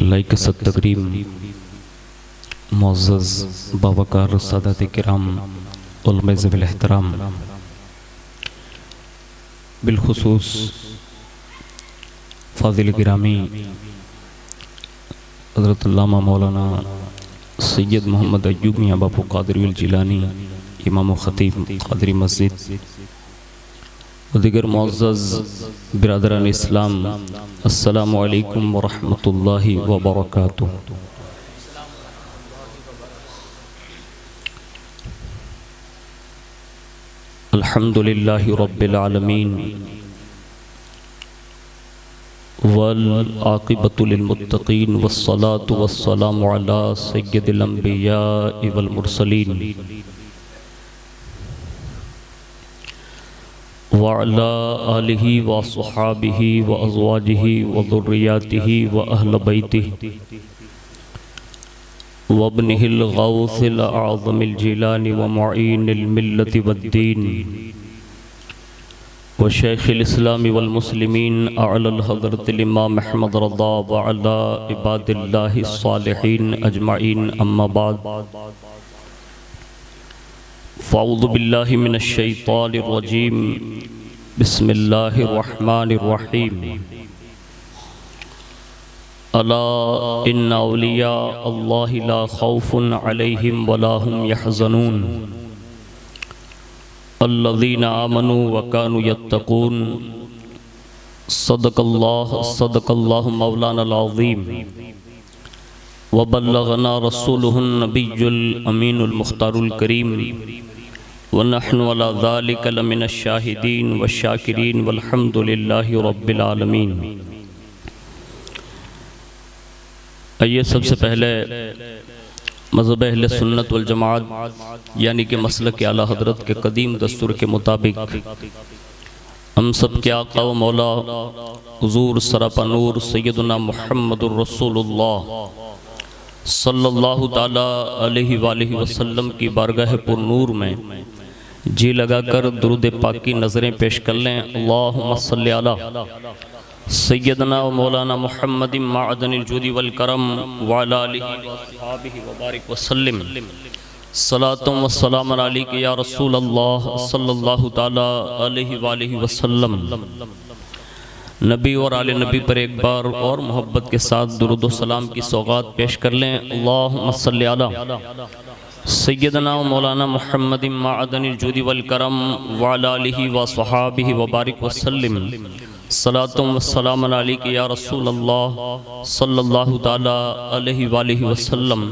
Like सत्तकरीम मुअज़्ज़ज़ बावकार Sadat किराम उलमा ज़वील एहतराम, बिलखुसूस फ़ाज़िल गिरामी हज़रत अल्लामा मौलाना सैयद मोहम्मद अय्यूब मियां बापू क़ादरी जिलानी इमाम ख़तीब क़ादरी मस्जिद व दीगर मुअज़्ज़ज़ बिरादरान इस्लाम, अस्सलामु अलैकुम व रहमतुल्लाहि व बरकातुहू। अल्हम्दुलिल्लाहि रब्बिल आलमीन वल आक़िबतु लिल मुत्तक़ीन वस्सलातु वस्सलामु अला सय्यिदिल अंबियाइ वल मुरसलीन व अला आलिहि व अस्हाबिहि व अज़वाजिहि व ज़ुर्रिय्यातिहि व अहल बैतिहि व इब्निहिल गौसिल आज़मिल जिलानी व मुईनिल मिल्लति वद्दीन व शेखिल इस्लामी वल मुस्लिमीन अअलल हज़रतिल इमाम अहमद रज़ा व अला इबादिल्लाहि स्सालिहीन अजमईन, अम्मा बाद। फ़अऊज़ु बिल्लाहि मिनश शैतानिर रजीम, बिस्मिल्लाहिर रहमानिर रहीम। अला इन्ना औलिया अल्लाहि ला खौफुन अलैहिम वला हुम यहज़नून अल्लज़ीना आमनू व कानू यत्तक़ून। सदक़ल्लाहु मौलानाल अज़ीम व बल्लगना रसूलुहुन नबियुल अमीनुल मुख्तारुल करीम व नहनु अला ज़ालिका लमिनश शाहिदीन व शाकिरीन वल्हम्दुलिल्लाहि रब्बिल आलमीन। आइए सबसे पहले मज़हब अहले सुन्नत वल जमाअत यानी कि मसलक आला हज़रत के कदीम दस्तूर के मुताबिक हम सब के आका व मौला हुज़ूर सरापा नूर सैयदना मुहम्मदुर रसूलुल्लाह सल्लल्लाहु ताला अलैहि वालिहि वसल्लम की बारगाह पुर नूर में जी लगाकर दुरूद पाक की नज़रें पेश कर लें। अल्लाहुम्मा सल्लि अला सैयदना व मौलाना मुहम्मदिन माअदनिल जुदी वल करम व अला आलिहि व अस्हाबिहि व बारिक वसल्लिम। सलातुम व सलामुन अलैका या रसूल अल्लाह सल्लल्लाहु ताला अलैहि वालिहि वसल्लम। नबी और आले नबी पर एक बार और मोहब्बत के साथ दुरूद व सलाम की सौगात पेश कर लें। अल्लाहुम्मा सल्लि अला सैयदना व मौलाना मुहम्मदिन माअदनिल जुदी वल करम व अला आलिहि व अस्हाबिहि व बारिक वसल्लिम। सलातुम व सलामुन अलैका या रसूल अल्लाह सल्लल्लाहु ताला अलैहि वालिहि वसल्लम।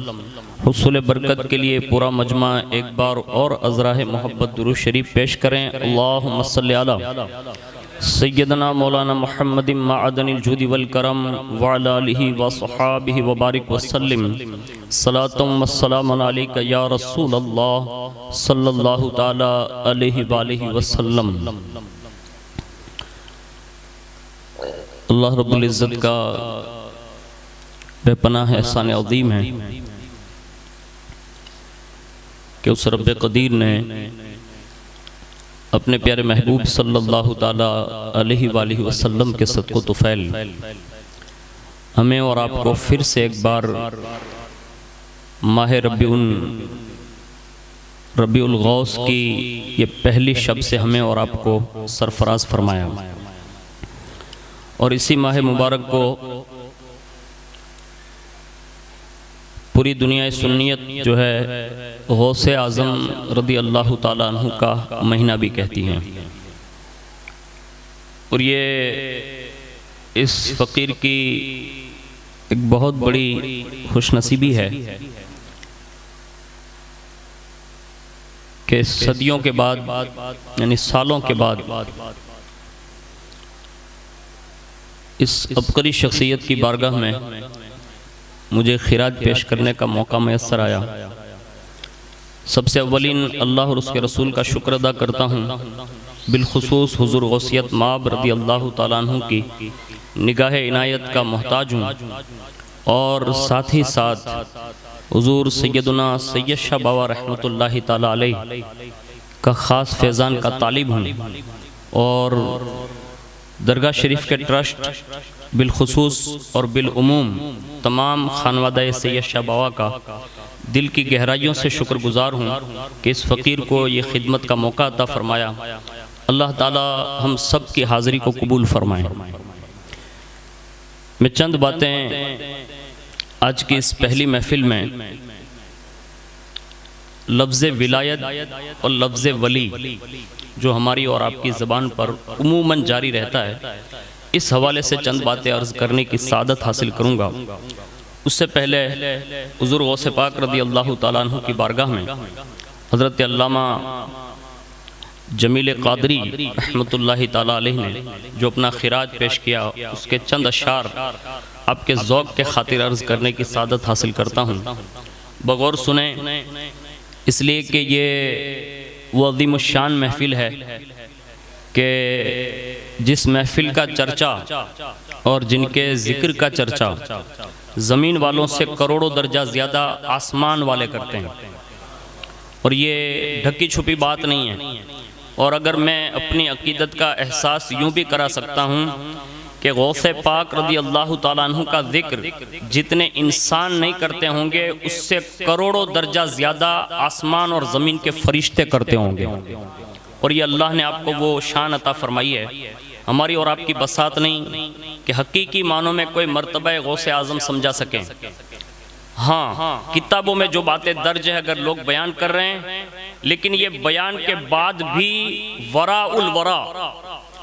हुसूल बरकत के लिए पूरा मजमा एक बार और अज़राह मोहब्बत दुरूद शरीफ पेश करें। अल्लाहुम्मा सल्लि अला सैयदना मौलाना मुहम्मदिन माअदनिल जुदी वल करम व अला आलिहि व अस्हाबिहि व बारिक वसल्लिम। सलातुम व सलामुन अलैका या रसूल अल्लाह सल्लल्लाहु ताला अलैहि वालिहि वसल्लम। अल्लाह रब्बुल इज़्ज़त का बेपनाह एहसान अज़ीम है कि उस रब्बे क़दीर ने अपने प्यारे महबूब सल्लल्लाहु ताला अलैहि वालिहि वसल्लम के सदक़ो तुफ़ैल हमें और आपको फिर से एक बार माह रबीउल गौस की ये पहली शब से हमें और आपको सरफराज फरमाया और इसी माह मुबारक को पूरी दुनिया सुन्नियत जो है गौसे आज़म रदी अल्लाह ताला अन्हु का महीना भी कहती हैं। और ये इस फ़कीर की एक बहुत बड़ी खुशनसीबी है कि सदियों के बाद यानी सालों के बाद इस अबकरी शख्सियत की बारगाह में मुझे खिराज पेश करने का मौका मैसर आया। सबसे अव्वलीन अल्लाह और उसके रसूल का शुक्र अदा करता हूँ, बिलखुसूस हुज़ूर गौसियत माब रज़ी अल्लाह ताला अन्हु की निगाह इनायत का मोहताज हूँ और साथ ही साथ हुज़ूर सैयदना सैयद शाह बाबा रहमतुल्लाहि ताला अलैह का ख़ास फैज़ान का तालिब हूँ और दरगाह शरीफ के ट्रस्ट बिलखुसूस और बिलउमूम तमाम खानवादा सैयद शाह बावा का दिल की गहराइयों से शुक्रगुजार हूँ कि इस फ़कीर को ये खिदमत का मौका अता फ़रमाया। अल्लाह ताला हम सब की हाज़िरी को कबूल फ़रमाए। मैं चंद बातें आज की इस पहली महफ़िल में लफ्ज़ विलायत और लफ्ज़ वली जो हमारी और आपकी ज़बान पर उमूमन जारी रहता है, इस हवाले से चंद बातें अर्ज़ करने की सादत हासिल करूँगा। उससे पहले हुज़ूर गौसे पाक रज़ी अल्लाह ताला अन्हु की बारगाह में हज़रत अल्लामा जमील क़ादरी रहमतुल्लाहि ताला अलैह ने जो अपना खिराज पेश किया, उसके चंद अशार आपके ज़ौक़ के खातिर अर्ज़ करने की सादत हासिल करता हूँ। बगौर सुने, इसलिए कि ये वो अज़ीमुश्शान महफ़िल है कि जिस महफ़िल का चर्चा और जिनके ज़िक्र का चर्चा ज़मीन वालों से करोड़ों दर्जा ज़्यादा आसमान वाले करते हैं, और ये ढकी छुपी बात नहीं है। और अगर मैं अपनी अक़ीदत का एहसास यूँ भी करा सकता हूँ कि गौसे पाक रज़ी अल्लाह ताला अन्हु का ज़िक्र जितने इंसान नहीं करते होंगे, उससे करोड़ों दर्जा ज़्यादा आसमान और ज़मीन के फरिश्ते करते होंगे। और ये अल्लाह ने आपको वो शान अता फ़रमाई है, हमारी और आपकी बसात नहीं कि हकीकी मानों में कोई मर्तबा गौसे आज़म समझा सकें। हाँ, किताबों में जो बातें दर्ज है अगर लोग बयान कर रहे हैं, लेकिन ये बयान के बाद भी वराउल वरा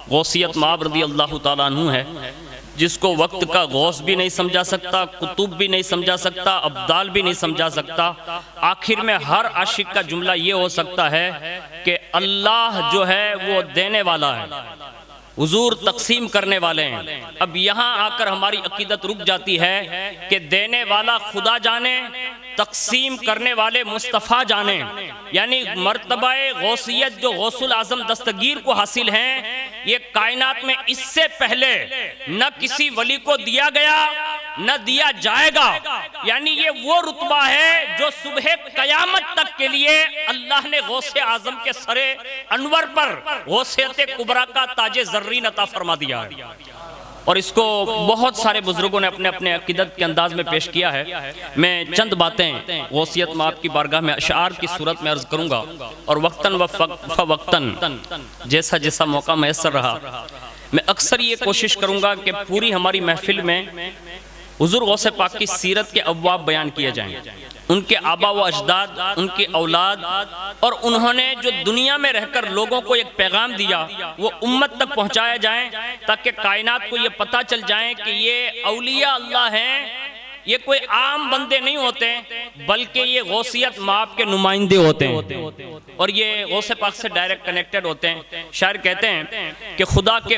गौसियत माब रज़ी अल्लाह ताला अन्हु है, जिसको वक्त का गौस भी नहीं समझा सकता, कुतुब भी नहीं समझा सकता, अब्दाल भी नहीं समझा सकता। आखिर में हर आशिक का जुमला ये हो सकता है कि अल्लाह जो है वो देने वाला है, हुजूर तकसीम करने वाले हैं। अब यहाँ आकर हमारी अकीदत रुक जाती है कि देने वाला खुदा जाने, तकसीम करने वाले मुस्तफ़ा जाने। यानी मर्तबाए गौसियत जो गौसुल आज़म दस्तगीर को हासिल हैं, ये कायनात में इससे पहले न किसी वली को दिया गया न दिया जाएगा। यानी ये वो रुतबा है जो सुबह कयामत तक के लिए अल्लाह ने गौसे आज़म के सरे अनवर पर गौसियत कुबरा का ताजे ज़र्रीन अता फरमा दिया है। और इसको बहुत सारे बुजुर्गों ने अपने अपने अकीदत के अंदाज में पेश किया है। मैं चंद बातें गौसियत माब की बारगाह में अशार की सूरत में अर्ज करूंगा, और वक्तन व वक्तन जैसा जैसा मौका मैसर रहा मैं अक्सर ये कोशिश करूंगा कि पूरी हमारी महफिल में हुजूर गौसे पाक की सीरत के अबवाब बयान किए जाएं, उनके आबा व अजदाद, उनकी औलाद, और उन्होंने जो दुनिया में रहकर लोगों को एक पैगाम दिया वो उम्मत तक पहुंचाया जाए, ताकि कायनात को ये पता चल जाए कि ये औलिया अल्लाह हैं, ये कोई आम बंदे नहीं होते बल्कि ये गौसियत माब के नुमाइंदे होते हैं, और ये गौसे पाक से डायरेक्ट कनेक्टेड होते हैं। शायर कहते हैं कि खुदा के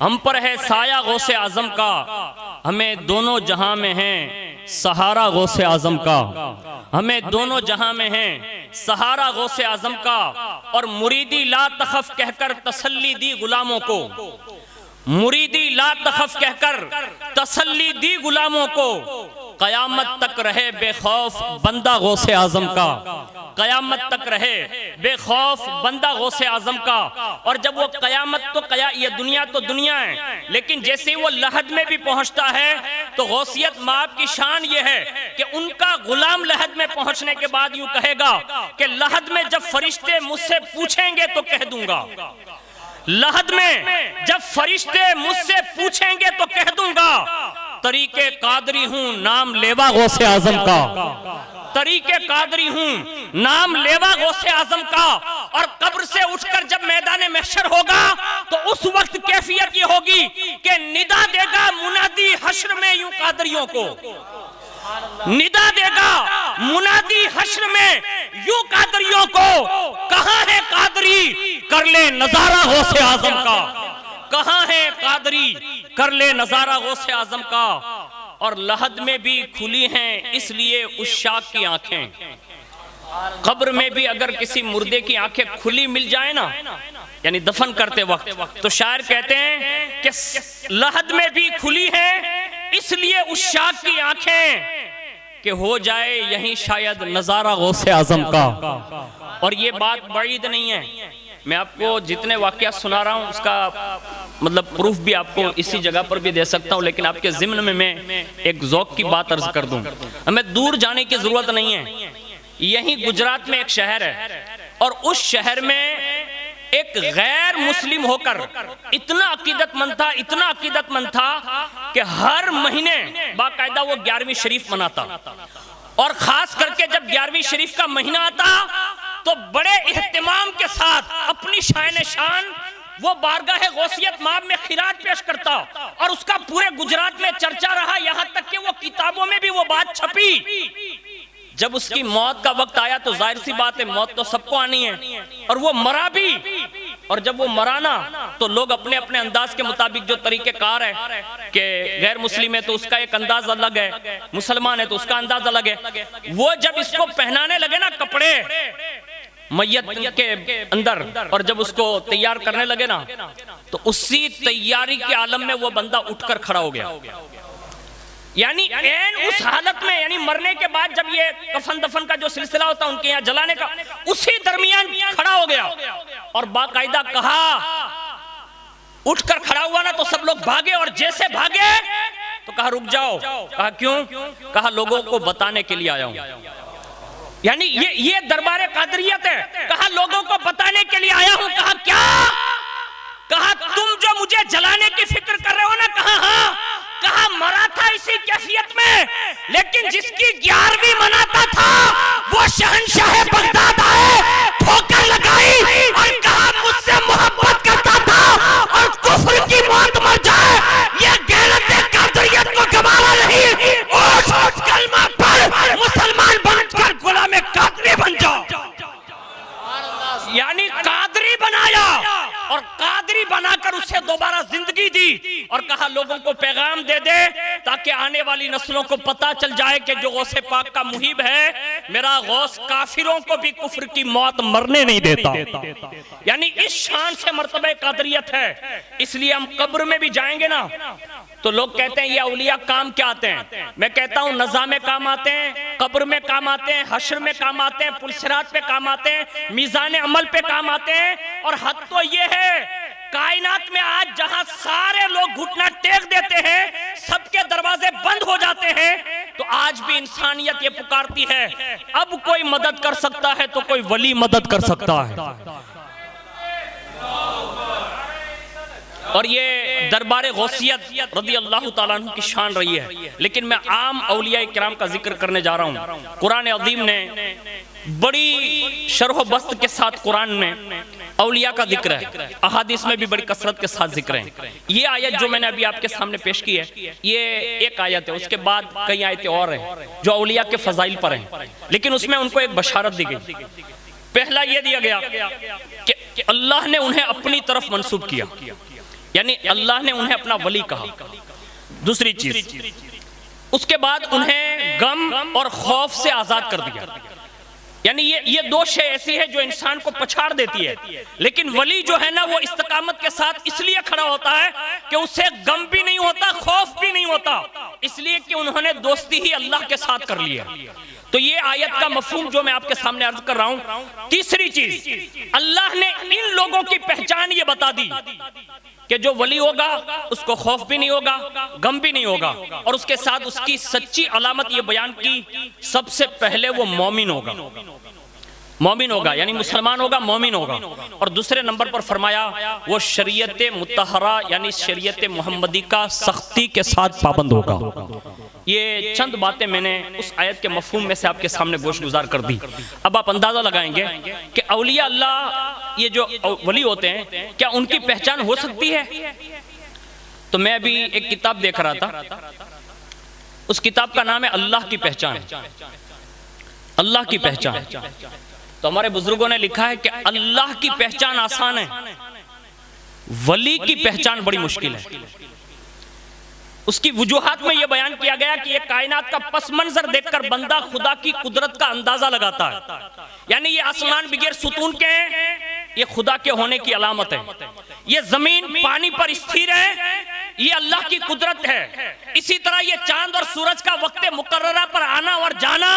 हम पर है साया गौसे आज़म का, हमें दोनों जहां में है सहारा गौसे आज़म का, हमें दोनों जहां में है सहारा गौसे आज़म का। और मुरीदी ला तखफ कहकर तसल्ली दी गुलामों को, मुरीदी ला तखफ कहकर तसल्ली दी गुलामों को, कयामत तक रहे बेखौफ बंदा गौसे आज़म का, कयामत तक रहे बेखौफ बंदा गौसे आज़म का। और जब वो कयामत तो ये दुनिया तो दुनिया है, लेकिन जैसे ही वो लहद में भी पहुंचता है तो गौसियत माब की शान ये है कि उनका गुलाम लहद में पहुंचने के बाद यूं कहेगा कि लहद में जब फरिश्ते मुझसे पूछेंगे तो कह दूंगा, लहद में जब फरिश्ते मुझसे पूछेंगे तो कह दूंगा तरीके कादरी हूं नाम लेवा गौसे आज़म का, तरीके कादरी हूं नाम लेवा गौसे आज़म का। और कब्र से उठकर जब मैदान महशर होगा तो उस वक्त कैफियत ये होगी कि निदा देगा मुनादी हश्र में यूं कादरियों को, निदा देगा मुनादी हश्र में यूं कादरियों को, कहां है कादरी कर ले नजारा गौसे आज़म का, कहां है कादरी कर ले नजारा गौसे आज़म का। और लहद में भी खुली हैं इसलिए उस शाख की आंखें, कब्र में भी अगर किसी मुर्दे की आंखें खुली मिल जाए ना, यानी दफन करते वक्त, तो शायर कहते हैं कि लहद में भी खुली है इसलिए उस शाख की आंखें कि हो जाए यहीं शायद नजारा गौसे आज़म का। और ये बात बईद नहीं है, मैं आपको जितने वाक़या सुना रहा हूँ उसका मतलब प्रूफ भी आपको इसी जगह पर भी दे सकता हूँ, लेकिन आपके ज़िम्न में मैं एक ज़ौक़ की बात अर्ज कर दूँ। हमें दूर जाने की ज़रूरत नहीं है। यहीं गुजरात में एक शहर है और उस शहर में एक गैर मुस्लिम होकर इतना अकीदतमंद था, इतना अकीदतमंद था कि हर महीने बाकायदा वो 11वीं शरीफ मनाता, और खास करके जब 11वीं शरीफ का महीना आता तो बड़े एहतिमाम के साथ अपनी शान शान वो बारगाह गौसियत माब में खिराज पेश करता, और उसका पूरे गुजरात में चर्चा रहा, यहाँ तक कि वो किताबों में भी वो बात छपी। जब उसकी मौत का वक्त आया तो जाहिर सी बात है मौत तो सबको आनी है, और वो मरा भी। और जब वो मरा ना तो लोग अपने अपने अंदाज के मुताबिक, जो तरीक़ेकार है कि गैर मुस्लिम है तो उसका एक अंदाज अलग है, मुसलमान है तो उसका अंदाज अलग है, वो जब इसको पहनाने लगे ना कपड़े मैयत के अंदर, और जब उसको तैयार करने लगे ना तो उसी तैयारी के आलम में वो बंदा उठकर खड़ा हो गया। यानी एन उस हालत में, यानी मरने के बाद जब ये कफन दफन का जो सिलसिला होता है उनके यहाँ जलाने का, उसी दरमियान खड़ा हो गया और बाकायदा कहा, उठकर खड़ा हुआ ना तो सब लोग भागे, और जैसे भागे तो कहा रुक जाओ। कहा क्यों? कहा लोगों को बताने के लिए आया हूं। यानी ये दरबार कादरियत है। कहा लोगों को बताने के लिए आया हूं। कहा क्या? कहा तुम जो मुझे जलाने की फिक्र कर रहे हो ना, कहा हाँ। कहा मरा था इसी कैफियत में, लेकिन जिसकी 11वीं मनाता था वो शहंशाह बगदाद आए, ठोकर लगाई और कहा मुझसे मोहब्बत करता था और कुफ्र की मौत मर जाए, ये गैरत कादरियत को गवारा नहीं। उठ कलमा पढ़, मुसलमान बनकर गुलाम कादरी बन जाओ। यानी कादरी बनाया और कादरी बनाकर उसे दोबारा जिंदगी दी, और कहा लोगों को पैगाम दे दे ताकि आने वाली नस्लों को पता चल जाए कि जो गौसे पाक का मुहिब है, मेरा गौस काफिरों को भी कुफ्र की मौत मरने नहीं देता। यानी इस शान से मर्तबा कादरियत है। इसलिए हम कब्र में भी जाएंगे ना तो लोग कहते हैं ये औलिया काम क्या आते हैं। मैं कहता हूं नज़ा में काम आते हैं, कब्र में काम आते हैं, हश्र में काम आते हैं, पुलसिरात पे काम आते हैं, मीज़ान अमल पे काम आते हैं। और हद तो ये है कायनात में आज जहां सारे लोग घुटना टेक देते हैं, सबके दरवाजे बंद हो जाते हैं, तो आज भी इंसानियत ये पुकारती है अब कोई मदद कर सकता है तो कोई वली मदद कर सकता है। और ये दरबार गौसियत रज़ी अल्लाह ताला अन्हु की शान रही है। लेकिन मैं आम औलिया किराम का जिक्र करने जा रहा हूँ। कुरान अज़ीम ने बड़ी शरह बस्त के साथ कुरान में औलिया का जिक्र है, अहादीस में भी बड़ी कसरत के साथ जिक्र है। ये आयत जो मैंने अभी आपके सामने पेश की है, ये एक आयत है। उसके बाद कई आयतें और हैं जो औलिया के फजाइल पर हैं, लेकिन उसमें उनको एक बशारत दी गई। पहला ये दिया गया कि अल्लाह ने उन्हें अपनी तरफ मंसूब किया, यानी अल्लाह ने उन्हें अपना वली कहा। दूसरी चीज, उसके बाद उन्हें गम और खौफ से आजाद कर दिया। यानी ये दो शय ऐसी है जो इंसान को पछाड़ देती है, लेकिन वली जो है ना वो इस्तकामत के साथ इसलिए खड़ा होता है कि उसे गम भी नहीं होता, खौफ भी नहीं होता, इसलिए कि उन्होंने दोस्ती ही अल्लाह के साथ कर ली है। तो ये आयत का मफहूम जो मैं आपके सामने अर्ज कर रहा हूं। तीसरी चीज, अल्लाह ने इन लोगों की पहचान ये बता दी कि जो वली होगा उसको खौफ भी नहीं होगा, गम भी नहीं होगा, और उसके साथ उसकी सच्ची अलामत ये बयान की, सबसे पहले वो मोमिन होगा। मोमिन होगा यानी मुसलमान होगा, मोमिन होगा। और दूसरे नंबर पर फरमाया वो शरीयत मुतहरा यानी शरीयत मोहम्मदी का सख्ती के साथ पाबंद होगा। ये चंद बातें मैंने उस आयत के मफहूम में से आपके सामने गोश गुजार कर दी। अब आप अंदाजा लगाएंगे कि औलिया अल्लाह ये जो वली होते हैं क्या उनकी पहचान हो सकती है? तो मैं अभी एक किताब देख रहा था, उस किताब का नाम है अल्लाह की पहचान। अल्लाह की पहचान, तो हमारे बुजुर्गों ने लिखा है कि अल्लाह की पहचान आसान है, वली की पहचान बड़ी मुश्किल है। उसकी वजूहात में यह बयान किया गया कि यह कायनात का पस मंजर देखकर बंदा खुदा की कुदरत का अंदाजा लगाता है। यानी ये आसमान बगैर सुतून के हैं, ये खुदा के होने की अलामत है। ये जमीन पानी पर स्थिर है, ये अल्लाह की कुदरत है। इसी तरह ये चांद और सूरज का वक्त मुकर्ररा पर आना और जाना,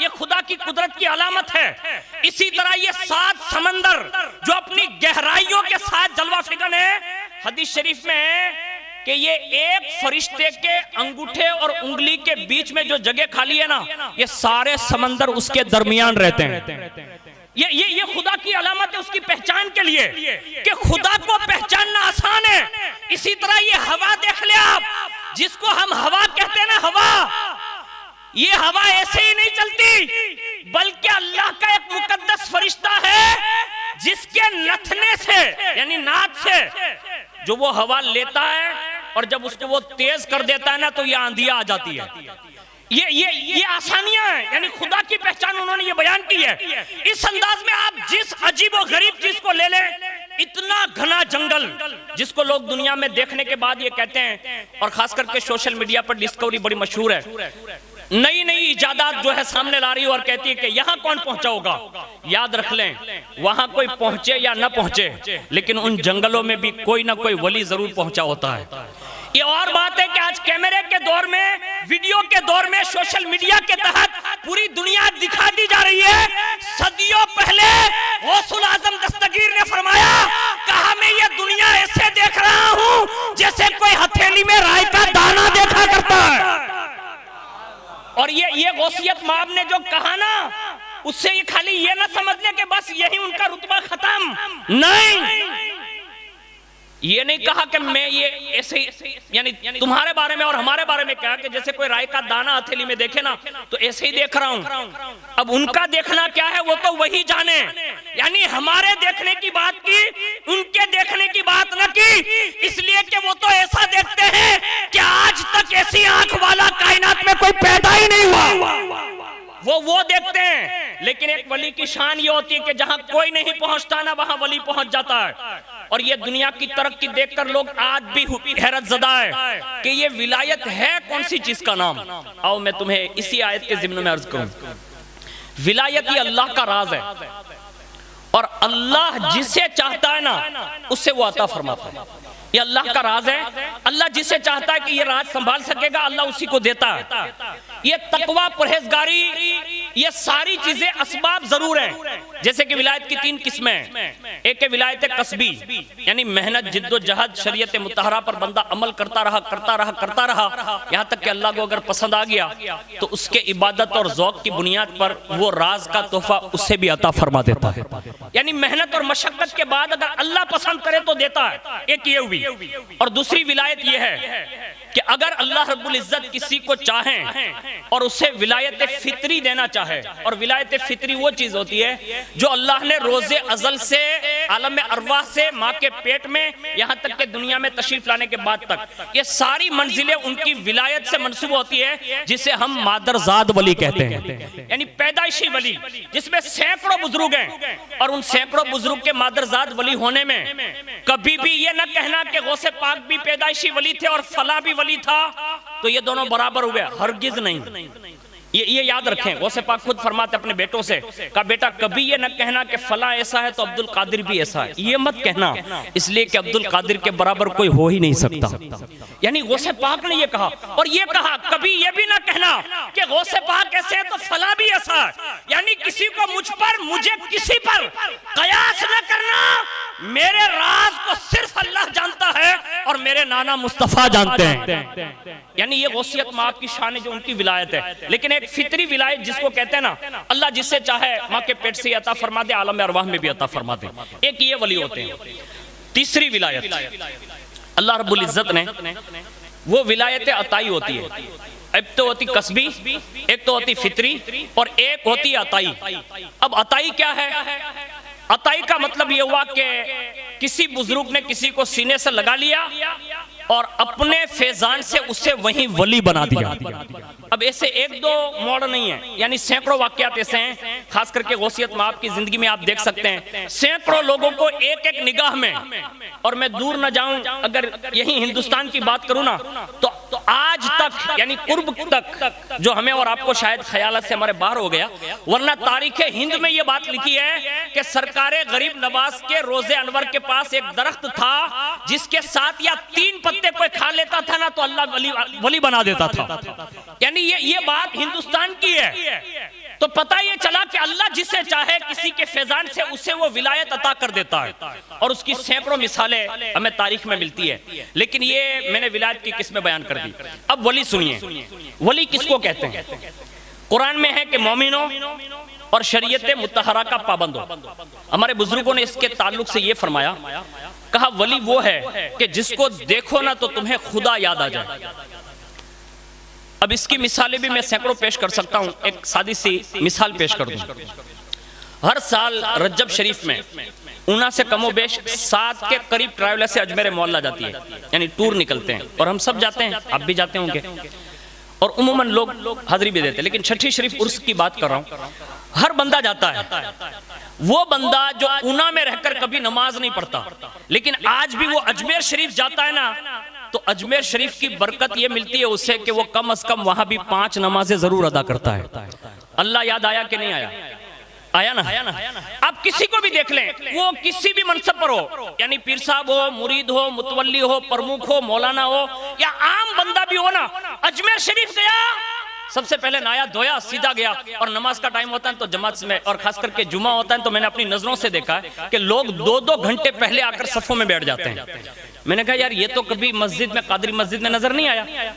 ये खुदा की कुदरत की अलामत है। इसी तरह ये 7 समंदर जो अपनी गहराइयों के साथ जलवा फिकन है, हदीस शरीफ में है कि ये एक फरिश्ते के अंगूठे और उंगली के बीच में जो जगह खाली है ना, ये सारे समंदर उसके दरमियान रहते हैं। ये खुदा की अलामत है उसकी पहचान के लिए कि खुदा को पहचानना आसान है। इसी तरह ये हवा देख ले आप, जिसको हम हवा कहते हैं ना, हवा, ये हवा ऐसे ही नहीं चलती, बल्कि अल्लाह का एक मुकद्दस फरिश्ता है जिसके नथने से यानी नाक से जो वो हवा लेता है और जब उसको वो तेज कर देता है ना, तो ये आंधियां आ जाती है। ये आसानियां हैं, यानी खुदा की पहचान उन्होंने ये बयान की है। इस अंदाज में आप जिस अजीब और गरीब चीज को ले लें, इतना घना जंगल जिसको लोग दुनिया में देखने के बाद ये कहते हैं, और खास करके सोशल मीडिया पर डिस्कवरी बड़ी मशहूर है, नई नई इजादात जो है सामने ला रही है और कहती है कि यहां कौन पहुंचा होगा। याद रख लें, वहां कोई पहुंचे या ना पहुंचे, लेकिन उन जंगलों में भी कोई ना कोई वली जरूर पहुंचा होता है। ये और बात है कि आज कैमरे के दौर में, वीडियो के दौर में, सोशल मीडिया के तहत पूरी दुनिया दिखा दी जा रही है। सदियों पहले गौसुल आजम दस्तगीर ने फरमाया, कहा मैं ये दुनिया ऐसे देख रहा हूं जैसे कोई हथेली में राई का दाना देखा करता है। और ये गौसियत माब ने जो कहा ना, उससे ये खाली ये ना समझ ले कि बस यही उनका रुतबा खत्म, नहीं, ये नहीं कहा कि मैं ये ऐसे यानी तुम्हारे बारे में और हमारे बारे में कहा कि जैसे कोई राई का दाना हथेली में देखे ना तो ऐसे ही देख रहा हूं। अब उनका देखना क्या है वो तो वही जाने, यानी हमारे देखने की बात की, उनके देखने की बात न की, इसलिए कि वो तो ऐसा देखते हैं कि आज तक ऐसी आंख वाला कायनात में कोई पैदा ही नहीं हुआ, वो देखते हैं। लेकिन एक वली की शान ये होती है कि जहां कोई नहीं पहुंचता ना, वहां वली पहुंच जाता है। और ये दुनिया की तरक्की देखकर लोग आज भी हैरत ज़दा है कि ये विलायत है कौन सी चीज का नाम। आओ मैं तुम्हें इसी आयत के ज़िम्न में अर्ज करूं, विलायत ये अल्लाह का राज है, और अल्लाह जिसे चाहता है ना उससे वो अता फरमाता है। ये अल्लाह का राज है, अल्लाह जिसे चाहता है कि ये राज संभाल सकेगा, अल्लाह उसी को देता है। ये तकवा, परहेजगारी, ये सारी चीजें असबाब जरूर हैं। जैसे कि विलायत की 3 किस्में, एक है विलायत कस्बी, यानी मेहनत, जिद्दोजहद, शरीयत मुतहरा पर बंदा अमल करता रहा यहाँ तक कि अल्लाह को अगर पसंद आ गया तो उसके इबादत और ज़ौक़ की बुनियाद पर वो राज का तोहफा उससे भी अता फरमा देता है। यानी मेहनत और मशक्कत के बाद अगर अल्लाह पसंद करे तो देता है, एक ये हुई। और दूसरी विलायत ये है कि अगर अल्लाह रब्बुल इज्जत किसी को चाहें और उसे विलायत फित्री देना चाहे, और विलायत फित्री वो चीज होती है जो अल्लाह ने रोजे अजल से, आलम अरवाह से, माँ के पेट में, यहाँ तक के दुनिया में तशरीफ लाने के बाद तक, ये सारी मंजिलें उनकी विलायत से मंसूब होती है, जिसे हम मादरजाद वली कहते हैं, यानी पैदाइशी वली, जिसमें सैकड़ों बुजुर्ग हैं। और उन सैकड़ों बुजुर्ग के मादरजाद वली होने में कभी भी ये न कहना कि गौसे पाक भी पैदाइशी वली थे और फला भी वली था तो ये दोनों बराबर हुए, हरगिज नहीं। ये याद रखें, गौसे पाक खुद फरमाते अपने बेटों से, कहा बेटा कभी ये न कहना कि फला ऐसा है तो अब्दुल कादिर भी ऐसा है, ये मत कहना, इसलिए कि अब्दुल कादिर के बराबर कोई हो ही नहीं सकता। यानी गौसे पाक ने ये कहा, और ये कहा कभी ये भी ना कहना कि गौसे पाक ऐसे है तो फला भी ऐसा है, यानी किसी को मुझ पर, मुझे किसी पर कयास न करना, मेरे राज को सिर्फ अल्लाह जानता है और मेरे नाना मुस्तफा जानते हैं। यानी ये गौसियत माँ की शान है जो उनकी विलायत है। लेकिन एक फितरी विलायत जिसको कहते हैं ना, अल्लाह जिससे चाहे माँ के पेट से अता फरमा दे, आलम अरवाह में भी अता फरमा दे, एक ये वली होते हैं। तीसरी विलायत अल्लाह रब्बुल इज्जत ने, वो विलायत अताई होती है। एक तो होती कस्बी, एक तो होती फितरी, और एक होती अताई। अब अताई क्या है? अताई का मतलब ये हुआ कि किसी बुजुर्ग ने किसी को सीने से लगा लिया और अपने फैजान से उसे वहीं वली बना दिया। अब ऐसे एक दो मोड़ नहीं है, यानी सैकड़ों वाकयात ऐसे हैं, खास करके गौसियत माब की जिंदगी में आप देख सकते हैं, सैकड़ों लोगों को एक एक निगाह में, और मैं दूर न जाऊं, अगर यही हिंदुस्तान की बात करूं ना तो आज तक, यानी कुर्ब तक, जो हमें और आपको शायद ख्यालात से हमारे बाहर हो गया, वरना तारीख हिंद में ये बात लिखी है कि सरकारे गरीब नवाज के रोजे अनवर के पास एक दरख्त था जिसके साथ या 3 पत्ते कोई खा लेता था ना तो अल्लाह वली बना देता था। यानी ये बात हिंदुस्तान की है। तो पता ये चला कि अल्लाह जिसे चाहे किसी के फैजान से उसे वो विलायत अता कर देता है, और उसकी सैकड़ों मिसालें हमें तारीख में मिलती है। लेकिन ये मैंने विलायत की किस्में बयान कर दी। अब वली सुनिए, वली किसको कहते हैं? कुरान में है कि मोमिनो और शरीयत मुतहरा का पाबंद हो। हमारे बुजुर्गों ने इसके ताल्लुक से ये फरमाया, कहा वली वो है कि जिसको देखो ना तो तुम्हें खुदा याद आ जाए। अब इसकी मिसालें भी मैं सैकड़ों पेश कर सकता हूं। एक सादी सी मिसाल पेश कर दूं। हर साल रजब शरीफ में ऊना से कमोबेश 7 के करीब ट्रैवलर से अजमेर मोहल्ला जाती है, यानी टूर निकलते हैं, और हम सब जाते हैं, आप भी जाते होंगे, और उम्मूमन लोग हाजिरी भी देते हैं। लेकिन छठी शरीफ उर्स की बात कर रहा हूं, हर बंदा जाता है। वो बंदा जो ऊना में रहकर कभी नमाज नहीं पढ़ता, लेकिन आज भी वो अजमेर शरीफ जाता है ना, तो अजमेर शरीफ की बरकत ये मिलती है उसे कि वो कम से कम वहां भी 5 नमाजें जरूर अदा करता है। अल्लाह याद आया कि नहीं आया? आया ना? आप किसी को भी देख लें, वो किसी भी मनसब पर हो, यानी पीर साहब हो, मुरीद हो, मुतवल्ली हो, प्रमुख हो, मौलाना हो, या आम बंदा भी हो ना, अजमेर शरीफ गया, सबसे पहले नहाया धोया सीधा गया, और नमाज का टाइम होता है तो जमात में, और खास करके जुमा होता है तो मैंने अपनी नजरों से देखा है कि लोग 2-2 घंटे पहले आकर सफों में बैठ जाते हैं। मैंने कहा यार ये तो कभी मस्जिद में, कादरी मस्जिद में नजर नहीं आया।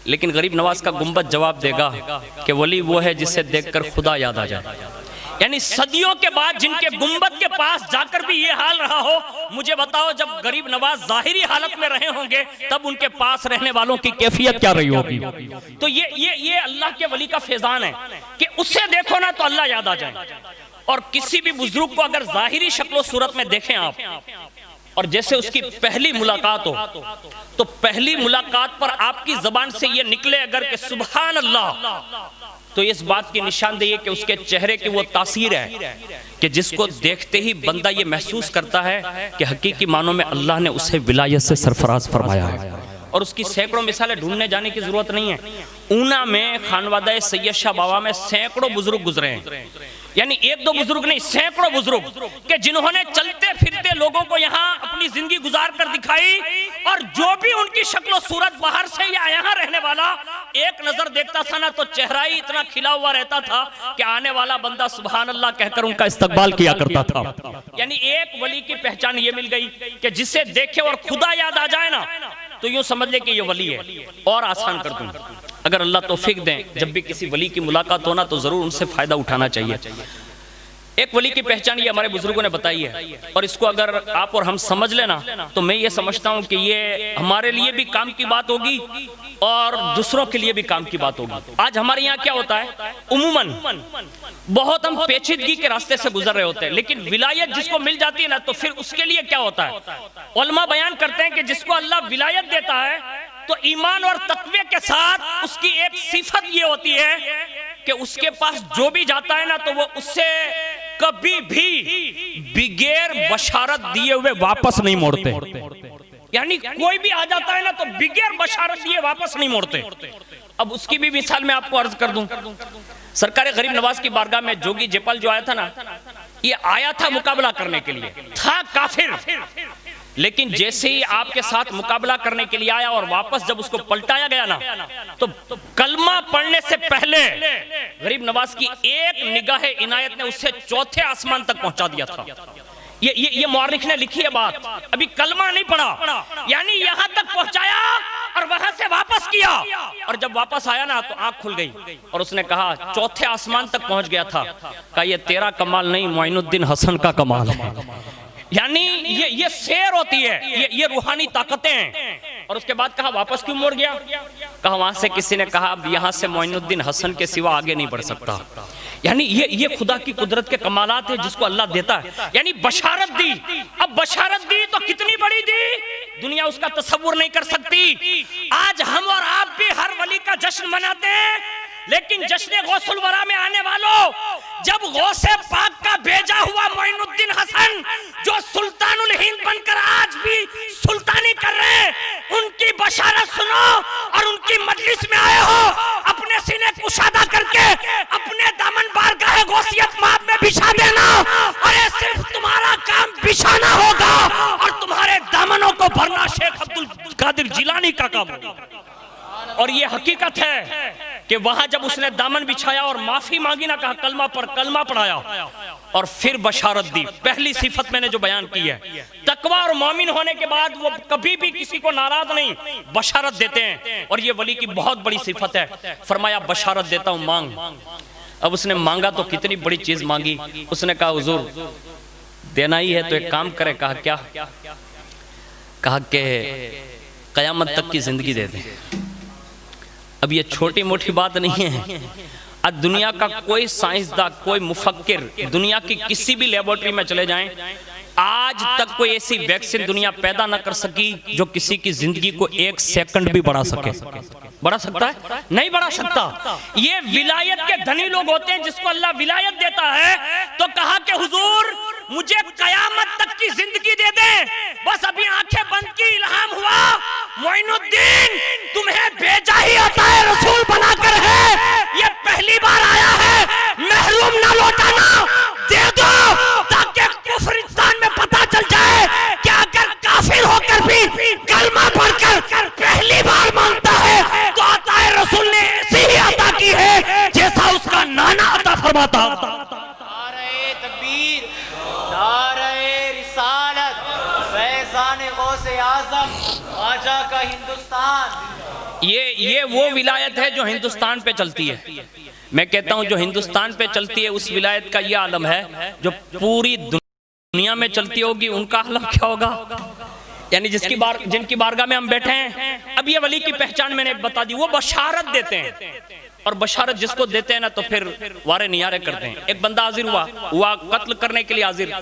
लेकिन गरीब नवाज का गुंबद जवाब देगा कि वली वो है जिसे देखकर खुदा याद आ जाए। यानी सदियों के बाद जिनके गुंबद के पास जाकर भी ये हाल रहा हो, मुझे बताओ जब गरीब नवाज जाहिरी हालत में रहे होंगे तब उनके पास रहने वालों की कैफियत क्या रही होगी। तो ये अल्लाह के वली का फैजान है कि उससे देखो ना तो अल्लाह याद आ जाए। और किसी भी बुजुर्ग को अगर जाहिरी शक्लो सूरत में देखें आप, और जैसे उसकी पहली मुलाकात हो, तो पहली मुलाकात पर आपकी जबान से ये निकले अगर कि सुभान अल्लाह, तो इस बात की निशानदेही है कि उसके चेहरे की वो तासीर है कि जिसको देखते ही बंदा ये महसूस करता है कि हकीकी मानों में अल्लाह ने उसे विलायत से सरफराज फरमाया है। और उसकी सैकड़ों मिसालें ढूंढने जाने की जरूरत नहीं है। ऊना में खानवादा सैयद शाह बाबा में सैकड़ों बुजुर्ग गुजरे हैं, यानी 1-2 बुजुर्ग नहीं, सैकड़ों बुजुर्ग के जिन्होंने चलते फिरते लोगों को यहाँ अपनी जिंदगी गुजार कर दिखाई। और जो भी उनकी शक्ल सूरत बाहर से या यहाँ रहने वाला एक नजर देखता था ना, तो चेहरा ही इतना खिला हुआ रहता था कि आने वाला बंदा सुभान अल्लाह कहकर उनका इस्तकबाल किया करता था। यानी एक वली की पहचान ये मिल गई कि जिसे देखे और खुदा याद आ जाए ना, तो यूं समझ ले कि ये वली है। और आसान कर दूं, अगर अल्लाह तौफीक दें, जब भी किसी वली की मुलाकात होना तो जरूर उनसे फायदा उठाना चाहिए। एक वली की पहचान ये हमारे बुजुर्गों ने बताई है, और इसको अगर आप और हम समझ लेना तो मैं ये समझता हूं कि ये हमारे लिए भी काम की बात होगी और दूसरों के लिए भी काम की बात होगी। आज हमारे यहाँ क्या होता है, उम्मूमन बहुत हम पेचीदगी के रास्ते से गुजर रहे होते हैं, लेकिन विलायत जिसको मिल जाती है ना, तो फिर उसके लिए क्या होता है, उलमा बयान करते हैं कि जिसको अल्लाह विलायत देता है तो ईमान और तकवे के साथ उसकी एक सिफत ये होती है कि उसके पास जो भी जाता है ना, तो वो उससे कभी भी बिगैर बशारत दिए हुए वापस नहीं मोड़ते। यानी कोई भी आ जाता है ना, तो बिगैर बशारत दिए वापस नहीं मोड़ते। अब उसकी भी मिसाल मैं आपको अर्ज कर दूं। सरकार गरीब नवाज की बारगाह में जोगी जयपाल जो आया था ना, ये आया था मुकाबला करने के लिए, था काफिर, लेकिन जैसे ही आपके साथ मुकाबला करने के लिए आया और वापस जब उसको पलटाया गया ना, तो कलमा पढ़ने से पहले गरीब नवाज की एक निगाह इनायत ने उससे 4थे आसमान तक पहुंचा दिया था। ये मुअर्रिख ने लिखी है बात, अभी कलमा नहीं पढ़ा, यानी यहां तक पहुंचाया और वहां से वापस किया। और जब वापस आया ना, तो आंख खुल गई और उसने कहा 4थे आसमान तक पहुंच गया था, कहा ये तेरा कमाल नहीं, मोइनुद्दीन हसन का कमाल है। यानी ये शेर होती है, ये रूहानी ताकतें हैं। और उसके बाद कहा वापस क्यों मोड़ गया, कहा वहां से किसी ने कहा अब यहां से मोइनुद्दीन हसन के सिवा आगे नहीं बढ़ सकता। यानी ये खुदा की कुदरत के कमालात है जिसको अल्लाह देता है। यानी बशारत दी, अब बशारत दी तो कितनी बड़ी दी, दुनिया उसका तसव्वुर नहीं कर सकती। आज हम और आप भी हर वली का जश्न मनाते हैं, लेकिन जश्न गौसुल वरा में आने वालों, जब गौसे पाक का भेजा हुआ मोइनुद्दीन हसन जो सुल्तानुल हिंद बनकर आज भी सुल्तानी कर रहे हैं, उनकी बशारत सुनो और उनकी मजलिस में आए हो, अपने सीने कुशादा करके अपने दामन बारगाह गौसियत माप में बिछा देना। अरे सिर्फ तुम्हारा काम बिछाना होगा और तुम्हारे दामनों को भरना शेख अब्दुल कादिर जिलानी का काम होगा। और ये हकीकत है कि वहां जब उसने दामन बिछाया और माफी मांगी ना, कहा कलमा पर कलमा पढ़ाया और फिर बशारत दी। पहली सिफत मैंने जो बयान की है, तकवा और मोमिन होने के बाद वो कभी भी किसी को नाराज नहीं, बशारत देते हैं। और ये वली की बहुत बड़ी सिफत है। फरमाया बशारत देता हूं, मांग। अब उसने मांगा तो कितनी बड़ी चीज मांगी। उसने कहा हुजूर देना ही है तो एक काम करे। कहा क्या? कहा कि कयामत तक की जिंदगी दे दें। अब ये छोटी मोटी बात नहीं है। आज दुनिया का कोई साइंसदान, कोई मुफक्किर, दुनिया की किसी भी लेबोरेटरी में चले जाएं, आज तक कोई ऐसी वैक्सीन दुनिया पैदा न कर सकी जो किसी की जिंदगी को 1 सेकंड भी बढ़ा सके। बढ़ा सकता है? नहीं बढ़ा सकता। ये विलायत के धनी लोग होते हैं जिसको अल्लाह विलायत देता है। तो कहा कि हुजूर मुझे कयामत तक की जिंदगी दे दे, बस अभी आंखें बंद की, इल्हाम हुआ, मोइनुद्दीन तुम्हें भेजा ही आता है, रसूल बनाकर है, ये पहली बार आया है, महरूम ना लौटाना, दे दो ताकि कुफरिस्तान में पता चल जाए कि अगर काफिर होकर भी कलमा पढ़कर पहली बार मांगता है तो आता है रसूल ने ऐसी ही अता की है जैसा उसका नाना अता फरमाता। नारे तकबीर, नारे रिसालत, फैज़ान गौसे आज़म, ख्वाजा का हिंदुस्तान। ये वो विलायत है जो हिंदुस्तान पे चलती है। मैं कहता हूं जो हिंदुस्तान पे चलती है उस विलायत का ये आलम है। जो पूरी दुनिया में चलती होगी उनका आलम क्या होगा? यानी जिनकी बारगाह में हम बैठे हैं। अब ये वली की पहचान मैंने बता दी। वो बशारत देते हैं और बशारत जिसको देते हैं ना तो फिर वारे नियारे करते हैं। एक बंदा हाजिर हुआ कत्ल करने के लिए हाजिर।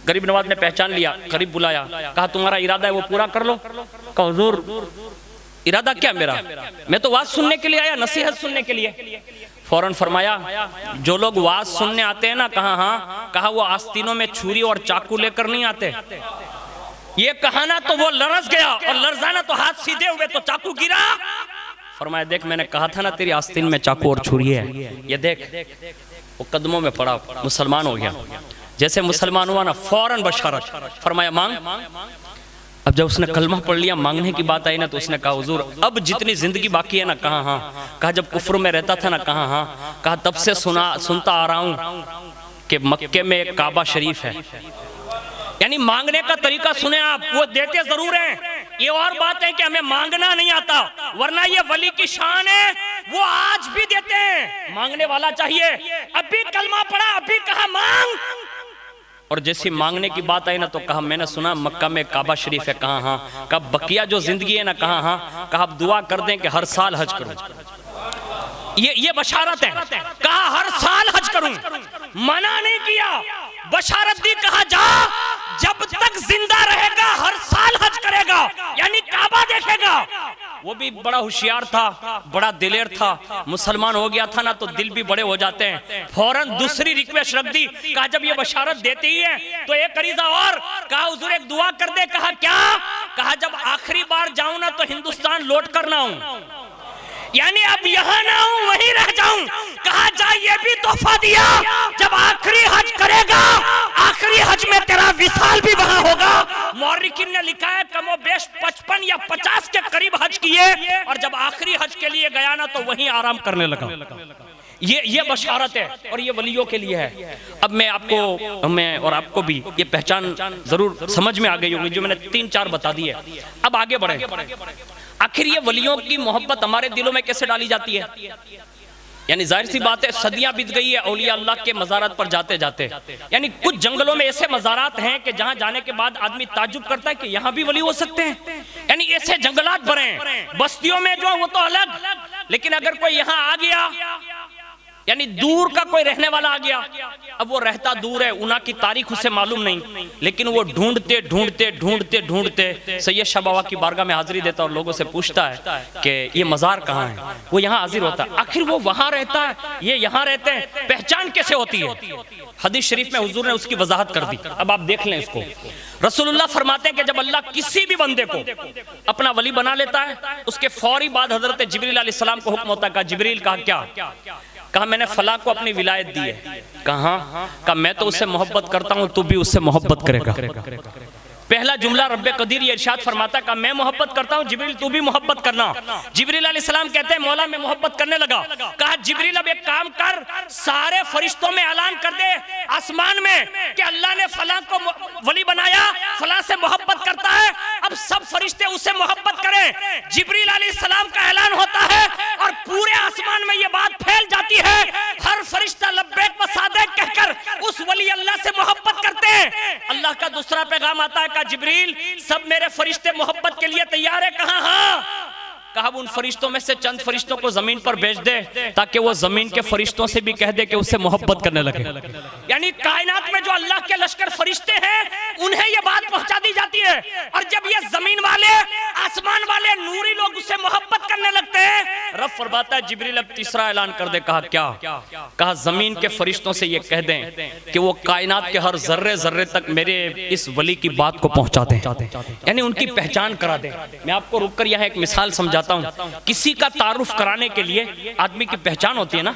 गरीब नवाज ने पहचान लिया, करीब बुलाया, कहा तुम्हारा इरादा है वो पूरा कर लो। कहा हुजूर इरादा क्या मेरा? मैं तो वाज सुनने के लिए आया, नसीहत सुनने के लिए। फौरन फरमाया जो लोग वाज सुनने आते हैं ना, कहा हाँ, कहा वो आस्तीनों में छुरी और चाकू लेकर नहीं आते। ये कहा ना तो वो लरस गया और लरजाना तो हाथ सीधे हुए तो चाकू गिरा। फरमाया देख मैंने कहा था ना तेरी आस्तीन में चाकू और छुरी है, ये देख। वो कदमों में पड़ा, मुसलमान हो गया। जैसे मुसलमान हुआ ना फौरन बशारत। फरमाया मांग। अब जब उसने कलमा पढ़ लिया, मांगने की बात आई ना तो उसने कहा हुजूर अब जितनी जिंदगी बाकी है ना, कहा हाँ। कहा जब कुफ्र में रहता था ना, कहा हाँ। कहा तब से सुनता आ रहा हूं कि मक्के में एक काबा शरीफ है। यानी मांगने का तरीका सुने आप, वो देते जरूर हैं। ये और बात है कि हमें मांगना नहीं आता, वरना ये वली की शान है, वो आज भी देते हैं। मांगने वाला चाहिए। अभी कलमा पढ़ा, अभी कहा मांग, और जैसी मांगने की बात आई ना तो कहा मैंने सुना मक्का में काबा शरीफ है। कहा हाँ। कहा बकिया जो जिंदगी है ना, कहा हाँ। कहा अब दुआ कर दें कि हर साल हज करूं। ये बशारत है। कहा हर साल हज करूं, मना नहीं किया, बशारत दी। कहा जा जब तक जिंदा रहेगा हर साल हज करेगा, यानी काबा देखेगा। वो भी बड़ा होशियार था, बड़ा दिलेर था। मुसलमान हो गया था ना तो दिल भी बड़े हो जाते हैं। फौरन दूसरी रिक्वेस्ट रख दी। कहा जब ये बशारत देती ही है तो एक अरीजा और। कहा हुजूर एक दुआ कर दे। कहा क्या? कहा जब आखिरी बार जाऊं ना तो हिंदुस्तान लौट कर ना आऊं, यानी अब यहाँ ना हूं वहीं रह जाऊं। कहा जा ये भी तोहफा दिया, जब आखिरी हज करेगा आखिरी हज में तेरा विसाल भी वहां होगा। मौर्रिखीन ने लिखा है कमोबेश 55 या 50 के करीब हज किए, और जब आखिरी हज के लिए गया ना तो वहीं आराम करने लगा। ये बशारत है और ये वलियों के लिए है। अब मैं आपको, मैं और आपको भी ये पहचान जरूर समझ में आ गई होगी जो मैंने 3-4 बता दी है। अब आगे बढ़े। आखिर ये वलियों की मोहब्बत हमारे दिलों में कैसे डाली जाती है? यानी जाहिर सी बात है सदियां बीत गई है औलिया अल्लाह के मज़ारात पर जाते जाते। यानी कुछ जंगलों में ऐसे मज़ारात हैं कि जहां जाने के बाद आदमी ताज्जुब करता है कि यहां भी वली हो सकते हैं। यानी ऐसे जंगलात भरे हैं। बस्तियों में जो वो तो अलग, लेकिन अगर कोई यहां आ गया, यानी दूर का कोई रहने वाला आ गया, अब वो रहता दूर है, उना की तारीख उसे मालूम नहीं, लेकिन वो ढूंढते ढूंढते ढूंढते ढूंढते सैयद शाह बाबा की बारगाह में हाजिरी देता और लोगों से पूछता है कि ये मज़ार कहाँ है। वो यहाँ हाजिर होता है। आखिर वो वहां रहता है, ये यहाँ रहते हैं, पहचान कैसे होती है? हदीस शरीफ में हुजूर ने उसकी वजाहत कर दी। अब आप देख लें इसको। रसूलुल्लाह फरमाते हैं कि जब अल्लाह किसी भी बंदे को अपना वली बना लेता है, उसके फौरी बाद हजरत जिब्रील अलैहिस्सलाम को हुक्म होता है। कहा जिब्रील, कहा क्या? कहा मैंने फला को अपनी विलायत दी है। कहा मैं तो उससे मोहब्बत करता हूं, तू भी उससे मोहब्बत करेगा। पहला जुमला रब्बे कदीर ये इरशाद फरमाता है, मैं मोहब्बत करता हूँ, जिब्रील तू भी मोहब्बत करना। जिब्रील अलैहिस्सलाम कहते हैं मौला मैं मोहब्बत करने लगा। कहा जिब्रील अब एक काम कर, सारे फरिश्तों में ऐलान कर दे आसमान में कि अल्लाह ने फलां को वली बनाया, फलां से मोहब्बत करता है, अब सब फरिश्ते उससे मोहब्बत करें। जिब्रील अलैहिस्सलाम का ऐलान होता है और पूरे आसमान में ये बात फैल जाती है। हर फरिश्ता लब्बैक व सादिक कहकर उस वली अल्लाह से मोहब्बत करते हैं। अल्लाह का दूसरा पैगाम आता है, जिब्रील सब मेरे फरिश्ते मोहब्बत के लिए तैयार है। कहा हाँ। कहा उन फरिश्तों में से चंद फरिश्तों को जमीन पर भेज दे ताकि वो जमीन के फरिश्तों से भी कह दे कि उससे मोहब्बत करने लगे। यानी कायनात में जो अल्लाह के लश्कर फरिश्ते हैं उन्हें ये बात पहुंचा दी जाती है, और जब ये जमीन वाले आसमान वाले नूरी लोग उससे मोहब्बत करने लगते हैं, रब फरमाता है जिब्रील अब तीसरा ऐलान कर दे। कहा क्या? कहा जमीन के फरिश्तों से ये कह दें कि वो कायनात के हर जर्रे जर्रे तक मेरे इस वली की बात को पहुंचा दें, यानी उनकी पहचान करा दें। मैं आपको रुककर यहाँ एक मिसाल समझाता हूं। किसी का तारुफ कराने के लिए आदमी की पहचान होती है ना,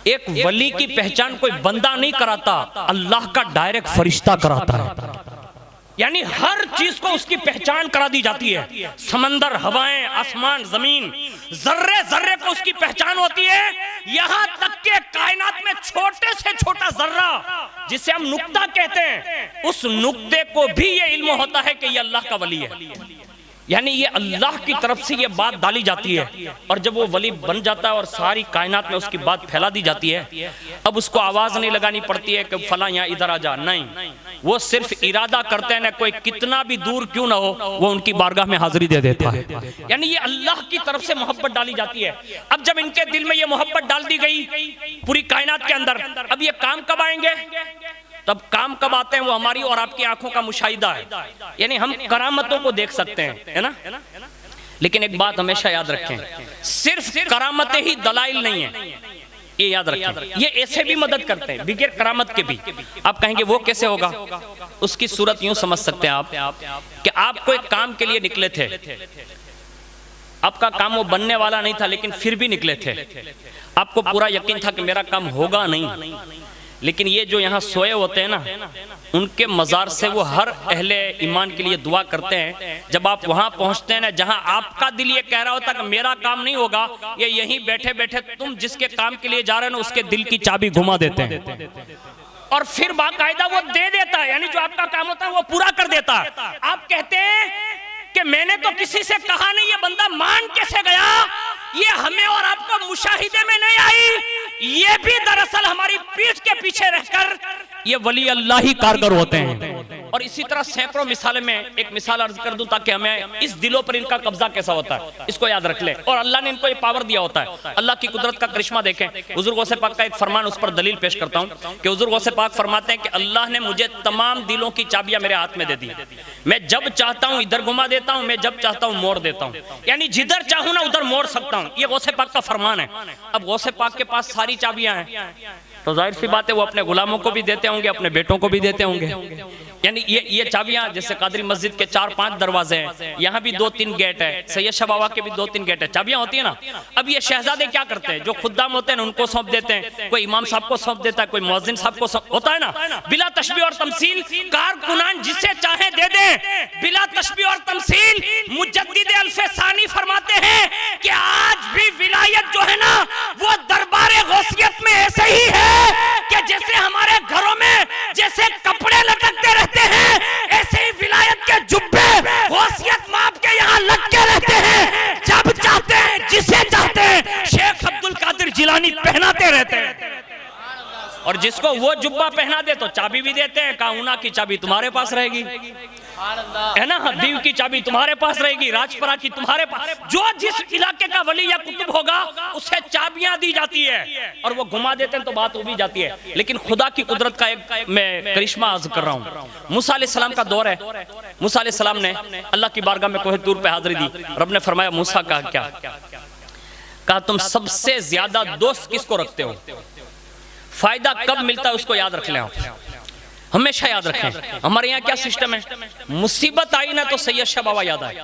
एक वली की पहचान कोई बंदा नहीं कराता, अल्लाह का डायरेक्ट फरिश्ता कराता है। यानी हर चीज को उसकी पहचान करा दी जाती है। समंदर, हवाएं, आसमान, जमीन, जर्रे जर्रे को उसकी पहचान होती है। यहां तक के कायनात में छोटे से छोटा जर्रा जिसे हम नुक्ता कहते हैं, उस नुक्ते को भी ये इल्म होता है कि ये अल्लाह का वली है। यानी ये अल्लाह की तरफ से ये बात डाली जाती है, और जब वो वली बन जाता है और सारी कायनात में उसकी बात फैला दी जाती है, अब उसको आवाज नहीं लगानी पड़ती है कि फला यहाँ इधर आ जा, नहीं, वो सिर्फ इरादा करते हैं ना, कोई कितना भी दूर क्यों ना हो वो उनकी बारगाह में हाजिरी दे देता है। यानी ये अल्लाह की तरफ से मोहब्बत डाली जाती है। अब जब इनके दिल में ये मोहब्बत डाल दी गई पूरी कायनात के अंदर, अब ये काम कब आएंगे? तब काम कब आते हैं? वो हमारी और आपकी आंखों का मुशाहिदा है, यानी हम करामतों को देख सकते हैं, है ना। लेकिन एक बात हमेशा याद रखें, सिर्फ करामतें ही दलाइल नहीं है, ये याद रखें। ये ऐसे भी मदद करते हैं बिगैर करामत के भी। आप कहेंगे वो कैसे होगा? उसकी सूरत यूं समझ सकते हैं आप कि आप कोई काम के लिए निकले थे, आपका काम वो बनने वाला नहीं था, लेकिन फिर भी निकले थे। आपको पूरा यकीन था कि मेरा काम होगा नहीं, लेकिन ये जो यहाँ सोए होते हैं ना, उनके मज़ार से वो हर अहले ईमान के लिए दुआ करते हैं। जब आप वहाँ पहुँचते हैं ना, जहाँ आपका दिल ये कह रहा होता कि मेरा काम नहीं होगा, ये यहीं बैठे बैठे तुम जिसके काम के लिए जा रहे हो ना, उसके दिल की चाबी घुमा देते हैं, और फिर बाकायदा वो दे देता है। यानी जो आपका काम होता है वो पूरा कर देता है। आप कहते हैं कि मैंने तो किसी से कहा नहीं, ये बंदा मान कैसे गया? ये हमें और आपको मुशाहिदे में नहीं आई, ये भी दरअसल हमारी पीठ के पीछे रहकर ये वली अल्लाह ही कारगर होते हैं। और इसी तरह सैकड़ों मिसालें, में एक मिसाल अर्ज कर दूं ताकि हमें इस दिलों पर इनका कब्जा कैसा होता है इसको याद रख लें। और अल्लाह ने इनको ये पावर दिया होता है। अल्लाह की कुदरत का करिश्मा देखें। हुजूर गौसे पाक का एक फरमान, उस पर दलील पेश करता हूं कि हुजूर गौसे पाक फरमाते हैं कि अल्लाह ने मुझे तमाम दिलों की चाबियां मेरे हाथ में दे दी। मैं जब चाहता हूं इधर घुमा देता हूं, मैं जब चाहता हूं मोड़ देता हूं, यानी जिधर चाहूं ना उधर मोड़ सकता हूं। ये गौसे पाक का फरमान है। अब गौसे पाक के पास सारी चाबियां हैं, तो जाहिर सी बात है वो अपने गुलामों को भी देते होंगे, अपने बेटों को भी देते होंगे। यानी ये चाबियां, जैसे कादरी मस्जिद के 4-5 दरवाजे हैं, यहाँ भी 2-3 गेट है, सैयद शाह बाबा के भी 2-3 गेट है, चाबियां होती है ना। अब ये शहजादे क्या करते हैं? जो खुद्दाम होते हैं उनको सौंप देते हैं, कोई इमाम साहब को सौंप देता है, कोई मुअज्जिन साहब को होता है ना। बिला तशबीह और तमसील कारकुनान जिसे चाहे दे दें, बिला तशबीह और तमसील। मुजद्दिद अल्फे सानी फरमाते हैं कि आज भी विलायत जो है ना, वो दरबारे गौसियत में ऐसे ही है कि जैसे हमारे घरों में जैसे कपड़े लटकते रहते हैं, ऐसे ही विलायत के जुब्बे गौसियत माप के यहाँ लग के रहते हैं। जब चाहते हैं, जिसे चाहते हैं, शेख अब्दुल कादिर जिलानी पहनाते रहते हैं। और जिसको वो जुब्बा पहना दे तो चाबी भी देते हैं, काउना की चाबी तुम्हारे पास रहेगी, है ना, दीव की चाबी तुम्हारे पास रहेगी, राजपरा की तुम्हारे पास। जो जिस इलाके का वली या कुतुब होगा उसे चाबियां दी जाती है, और वो घुमा देते हैं तो बात हो भी जाती है। लेकिन खुदा की कुदरत का एक मैं करिश्मा अर्ज कर रहा हूँ। मूसा अलैहिस्सलाम का दौर है। मूसा अलैहिस्सलाम ने अल्लाह की बारगाह में कोहे तूर पे हाजिरी दी। रब ने फरमाया, मूसा का क्या? कहा तुम सबसे ज्यादा दोस्त किसको रखते हो? फायदा कब मिलता है उसको याद रख लें आप, हमेशा याद रखें। हमारे यहाँ क्या सिस्टम है, मुसीबत आई ना तो सैयद शाह बाबा याद आए।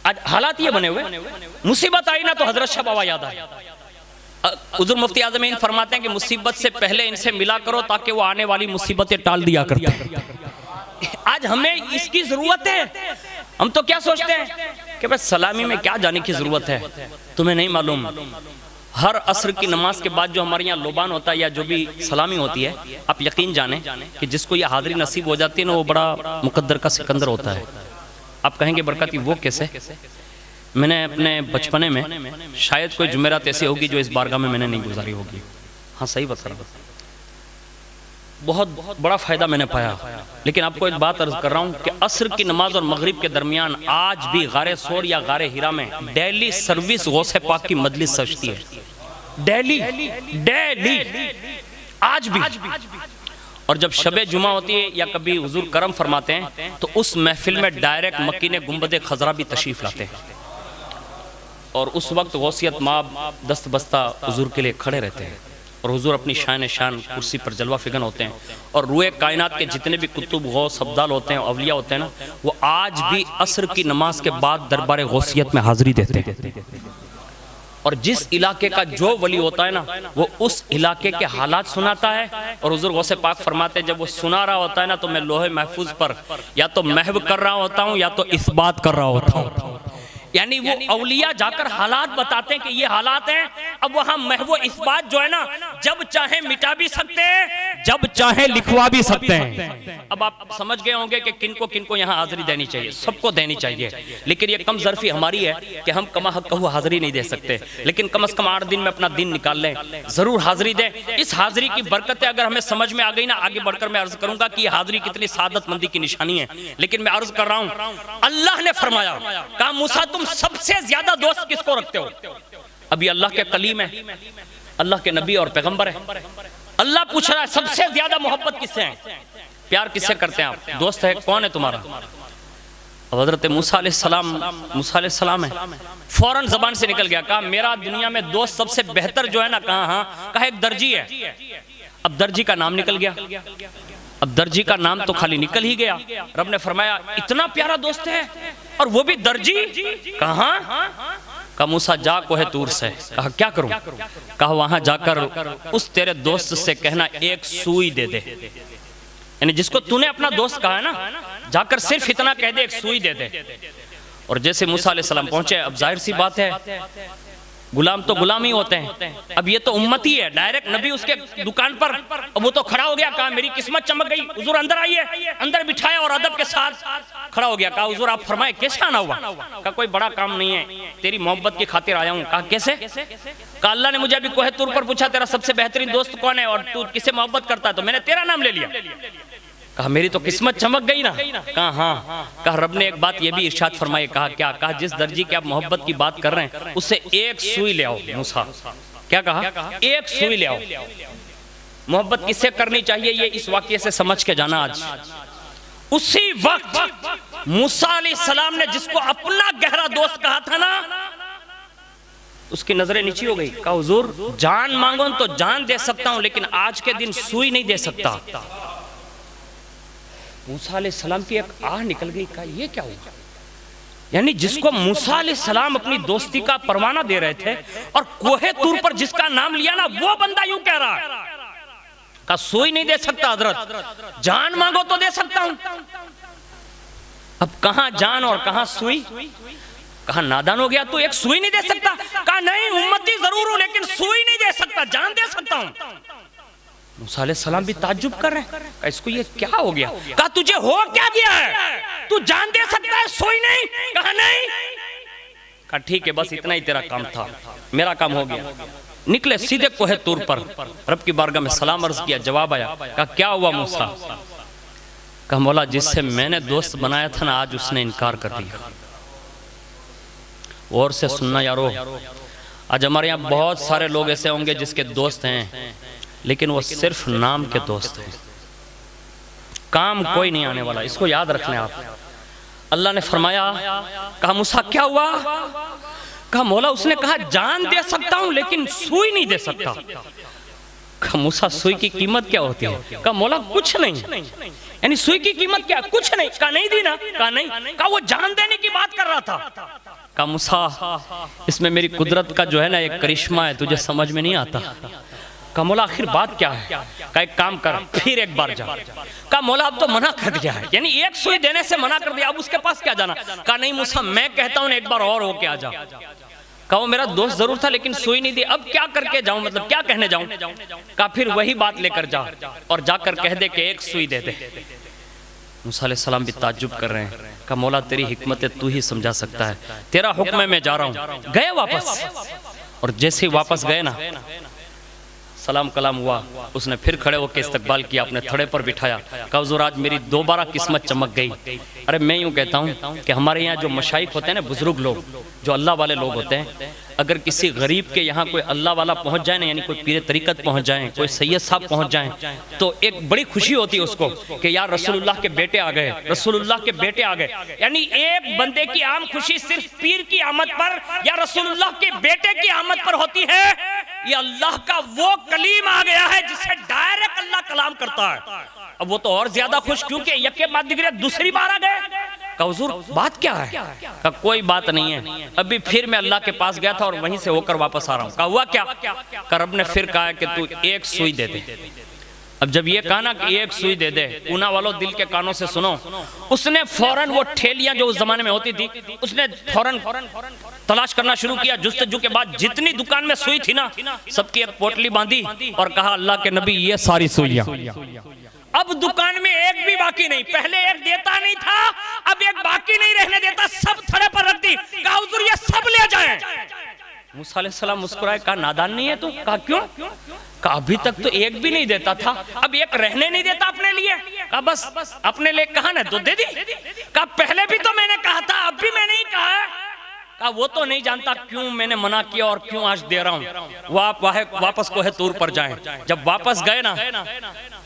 आज हालात ये बने हुए, मुसीबत आई ना तो हजरत शाह बाबा याद आए। हुजूर मुफ्ती आज़मीन फरमाते हैं कि मुसीबत से पहले इनसे मिला करो ताकि वो आने वाली मुसीबतें टाल दिया करते हैं। आज हमें इसकी जरूरत है। हम तो क्या सोचते हैं कि बस सलामी में क्या जाने की जरूरत है। तुम्हें नहीं मालूम, हर असर की नमाज के बाद जो हमारे यहाँ लोबान होता है या जो भी सलामी होती है, आप यकीन जाने कि जिसको ये हाजिरी नसीब हो जाती है ना, वो बड़ा मुकद्दर का सिकंदर होता है। आप कहेंगे बरकती वो कैसे? मैंने अपने बचपने में शायद कोई जुमेरात ऐसी होगी जो इस बारगाह में मैंने नहीं गुजारी होगी। हाँ सही बता रहा हूँ, बहुत बड़ा फ़ायदा मैंने पाया। लेकिन आपको एक बात अर्ज कर रहा हूँ कि असर की नमाज और मगरिब के दरमियान आज भी गारे सोर या गारे हीरा में डेली सर्विस गौसे पाक की मजलिस सजती है। डेली आज भी। और जब शबे जुमा होती है या कभी हुजूर करम फरमाते हैं तो उस महफिल में डायरेक्ट मकीने गुंबदे खजरा भी तशरीफ लाते हैं और उस वक्त गौसियत माब दस्त बस्ता हुजूर के लिए खड़े रहते हैं और हुजूर अपनी शान कुर्सी पर जलवा फिगन होते हैं। और रूए कायनात के जितने भी कुतुब गौस अब्दाल होते हैं, अवलिया होते हैं ना, वो आज भी असर की नमाज के बाद दरबार गौसियत में हाजिरी देते हैं। और जिस इलाके का जो वली होता है ना, वो उस इलाके के हालात सुनाता है। और हुजूर गौसे पाक फरमाते हैं जब वो सुना रहा होता है ना, तो मैं लोहे महफूज पर या तो महव कर रहा होता हूँ या तो इस्बात कर रहा होता हूँ। यानी वो औलिया जाकर हालात बताते हैं कि ये हालात हैं। अब वहां महवो इस्बात जो है ना, जब चाहे मिटा भी सकते हैं, जब चाहे लिखवा भी सकते हैं। अब आप समझ गए होंगे कि किनको यहाँ हाजिरी देनी चाहिए। सबको देनी चाहिए, लेकिन ये कम ज़र्फी हमारी है कि हम कमा हक कहू हाजिरी नहीं दे सकते। लेकिन कम से कम 8 दिन में अपना दिन निकाल लें, जरूर हाजिरी दें। इस हाजिरी की बरकतें अगर हमें समझ में आ गई ना, आगे बढ़कर मैं अर्ज करूंगा कि ये हाजिरी कितनी सादतमंदी की निशानी है। लेकिन मैं अर्ज कर रहा हूं, अल्लाह ने फरमाया, कहा मूसा तुम सबसे ज्यादा दोस्त किसको रखते हो? अभी अल्लाह के कलीम है, अल्लाह के नबी और पैगंबर है। अल्लाह पूछ रहा है सबसे ज्यादा मोहब्बत किससे है, प्यार किससे करते हैं आप, दोस्त है कौन है तुम्हारा? अब हजरत मूसा अलैहिस्सलाम है, फौरन जबान से निकल गया, कहा मेरा दुनिया में दोस्त सबसे बेहतर जो है ना, कहा हाँ, कहा एक दर्जी है। अब दर्जी का नाम निकल गया। अब दर्जी का नाम तो खाली निकल ही गया। रब ने फरमाया इतना प्यारा दोस्त है और वो भी दर्जी? कहा? कहा मूसा जा कोहे तूर से। कहा क्या करूं? कहा वहां जाकर उस तेरे दोस्त से कहना एक सुई दे दे। यानी जिसको तूने अपना दोस्त कहा है ना, जाकर सिर्फ इतना कह दे एक सुई दे दे। और जैसे मूसा अलैहिस्सलाम पहुंचे, अब जाहिर सी बात है गुलाम तो गुलाम ही होते हैं। अब ये तो उम्मती है, डायरेक्ट नबी उसके दुकान पर, अब वो तो खड़ा हो गया। कहा मेरी किस्मत चमक गई, हुजूर अंदर आइए। अंदर बिठाया और अदब के साथ खड़ा हो गया। कहा हुजूर आप फरमाए कैसे आना हुआ? कहा कोई बड़ा काम नहीं है, तेरी मोहब्बत की खातिर आया हूँ। कहा कैसे? कहा अल्लाह ने मुझे अभी कोहे तूर पर पूछा तेरा सबसे बेहतरीन दोस्त कौन है और तू किससे मोहब्बत करता है, तो मैंने तेरा नाम ले लिया। कहा मेरी तो किस्मत चमक गई ना। कहा हाँ। कहा रब ने एक बात ये भी इरशाद फरमाई। कहा क्या? कहा जिस दर्जी की आप मोहब्बत की बात कर रहे हैं उससे एक सुई ले आओ। मूसा क्या कहा? एक सुई ले आओ। मोहब्बत किससे करनी चाहिए ये इस वाकये से समझ के जाना। आज उसी वक्त मूसा अलैहिस्सलाम ने जिसको अपना गहरा दोस्त कहा था ना, उसकी नजरें नीची हो गई। कहा हुजूर जान मांगो तो जान दे सकता हूं, लेकिन आज के दिन सुई नहीं दे सकता। मूसा अलैहिस्सलाम की एक आह निकल गई। कहा ये क्या हुआ? यानी जिसको मूसा अलैहिस्सलाम अपनी दोस्ती का परवाना दे रहे थे और कोहे तूर पर जिसका नाम लिया ना, वो बंदा यूं कह रहा है। कहा सुई नहीं दे सकता हजरत, जान मांगो तो दे सकता हूं। अब कहां जान और कहां सुई? कहा नादान हो गया तू, एक सुई नहीं दे सकता? कहा नहीं उम्मती जरूर हूं, लेकिन सुई नहीं दे सकता, जान दे सकता हूं। मूसा अलैहिस्सलाम भी ताज्जुब कर रहे हैं, कहा इसको ये क्या हो गया? कहा तुझे हो क्या गया है, तू जान दे सकता है सोई नहीं? कहा नहीं। कहा ठीक है बस इतना ही तेरा काम था, मेरा काम हो गया। निकले सीधे कोहे तूर पर, रब की बारगाह में सलाम अर्ज किया। जवाब आया। कहा क्या हुआ मूसा? कहा मौला जिससे मैंने दोस्त बनाया था ना, आज उसने इनकार कर दिया। और से सुनना यारो, आज हमारे यहाँ बहुत सारे लोग ऐसे होंगे जिसके दोस्त हैं लेकिन वो सिर्फ नाम के दोस्त हैं, काम कोई नहीं आने वाला। इसको याद रख लें आप। अल्लाह ने फरमाया, कहा मूसा क्या हुआ? कहा मौला उसने कहा जान दे सकता हूं लेकिन सुई नहीं दे सकता। कहा मूसा सुई की कीमत क्या होती है? कहा मौला कुछ नहीं। यानी सुई की कीमत क्या? कुछ नहीं। कहा नहीं दी ना? कहा नहीं। कहा वो जान देने की बात कर रहा था। कहा मूसा इसमें मेरी कुदरत का जो है ना एक करिश्मा है, तुझे समझ में नहीं आता। कहा मौला आखिर बात क्या है? कहा एक काम कर, फिर एक बार जा। कहा मौला अब तो मना कर दिया है, यानी एक सुई देने से मना कर दिया, अब उसके पास क्या जाना? कहा नहीं मूसा, मैं कहता हूं एक बार और होके आ जा। कहा वो मेरा दोस्त जरूर था लेकिन सुई नहीं दी, अब क्या करके जाऊं, मतलब क्या कहने जाऊं? कहा फिर वही बात लेकर जा और जाकर कह दे कि एक सुई दे दे। मूसा अलैहिस्सलाम भी ताज्जुब कर रहे हैं। कहा मौला तेरी हिकमत है, तू ही समझा सकता है, तेरा हुक्म है, मैं जा रहा हूं। गए वापस, और जैसे ही वापस गए ना, सलाम कलाम हुआ, उसने फिर खड़े होकर इस्तकबाल किया, अपने थड़े पर बिठाया। कहा हुज़ूर आज मेरी दोबारा किस्मत चमक गई। अरे मैं यूं कहता हूं कि हमारे यहाँ जो मशाइख होते हैं ना, बुजुर्ग लोग, जो अल्लाह वाले लोग होते हैं, अगर किसी गरीब के यहाँ कोई अल्लाह वाला पहुंच जाए ना, यानी कोई पीर तरीकत पहुंच जाए, कोई सैयद साहब पहुंच जाए, तो एक बड़ी खुशी होती है उसको कि यार रसूलुल्लाह के बेटे आ गए, रसूलुल्लाह के बेटे आ गए। यानी एक बंदे की आम खुशी सिर्फ पीर की आमद पर या रसूलुल्लाह के बेटे की आमद पर होती है। ये अल्लाह का वो कलीम आ गया है जिससे डायरेक्ट अल्लाह कलाम करता है। अब वो तो और ज्यादा खुश, क्योंकि एक के बाद दूसरी बार आ गए। कहा हुज़ूर बात क्या है? कहा कोई बात नहीं है, अभी फिर मैं अल्लाह के पास गया था और वहीं से होकर वापस आ रहा हूँ। कहा हुआ क्या? कहा रब ने फिर कहा कि तू एक सुई दे दे। अब जब ये कहा ना कि एक सुई दे दे, ऊना वालों दिल के कानों से सुनो, उसने फौरन वो ठेलियां जो उस जमाने में होती थी, उसने फौरन तलाश करना शुरू किया। जुस्तजू के बाद जितनी दुकान में सुई थी ना, सबकी एक पोटली बांधी और कहा अल्लाह के नबी ये सारी सुइयां। अब दुकान में एक भी बाकी नहीं, पहले एक देता नहीं था, अब एक बाकी नहीं रहने देता, सब थड़े पर रख दी। कहा हुज़ूर ये सब ले जाएं। मूसा अलैहिस्सलाम मुस्कुराए, कहा नादान नहीं है तू? कहा क्यों? कहा अभी तक तो एक भी नहीं देता था, अब एक रहने नहीं देता अपने लिए? कहा बस अपने लिए कहा ना तो दे दी। कहा पहले भी तो मैंने कहा था, अब भी मैंने ही कहा। कहा वो तो नहीं जानता क्यों मैंने मना किया और क्यों आज दे रहा हूँ, वो आप वापस कोहे तूर पर जाएं। जब वापस गए ना,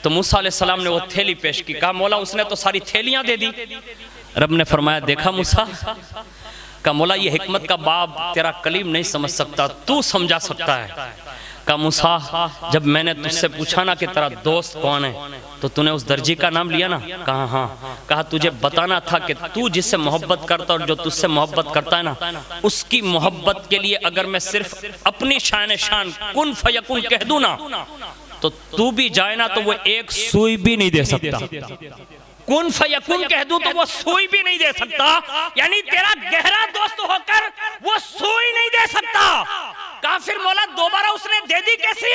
तो मूसा अलैहिस्सलाम ने वो थैली पेश की। कहा मौला उसने तो सारी थैलियां दे दी। रब ने फरमाया देखा मूसा, कहा मौला ये हिकमत का बाब तेरा कलीम नहीं समझ सकता, तू समझा सकता है। कहा मूसा जब मैंने तुझसे पूछा ना कि तेरा दोस्त कौन है, तो तूने उस दर्जी का नाम लिया ना? कहा हाँ। कहा तुझे बताना था कि तू जिससे मोहब्बत करता और जो तुझसे मोहब्बत करता है ना, उसकी मोहब्बत के लिए अगर मैं सिर्फ अपनी शान शान कुन फयकुन कह दूं ना, तो तू भी जाए ना तो वो एक सुई भी नहीं दे सकता। कुन फयकुन कह दूं तो वो सुई भी नहीं दे सकता, यानी तेरा गहरा दोस्त होकर वो सुई नहीं दे सकता। कहा फिर मौला दोबारा उसने दे दी कैसे?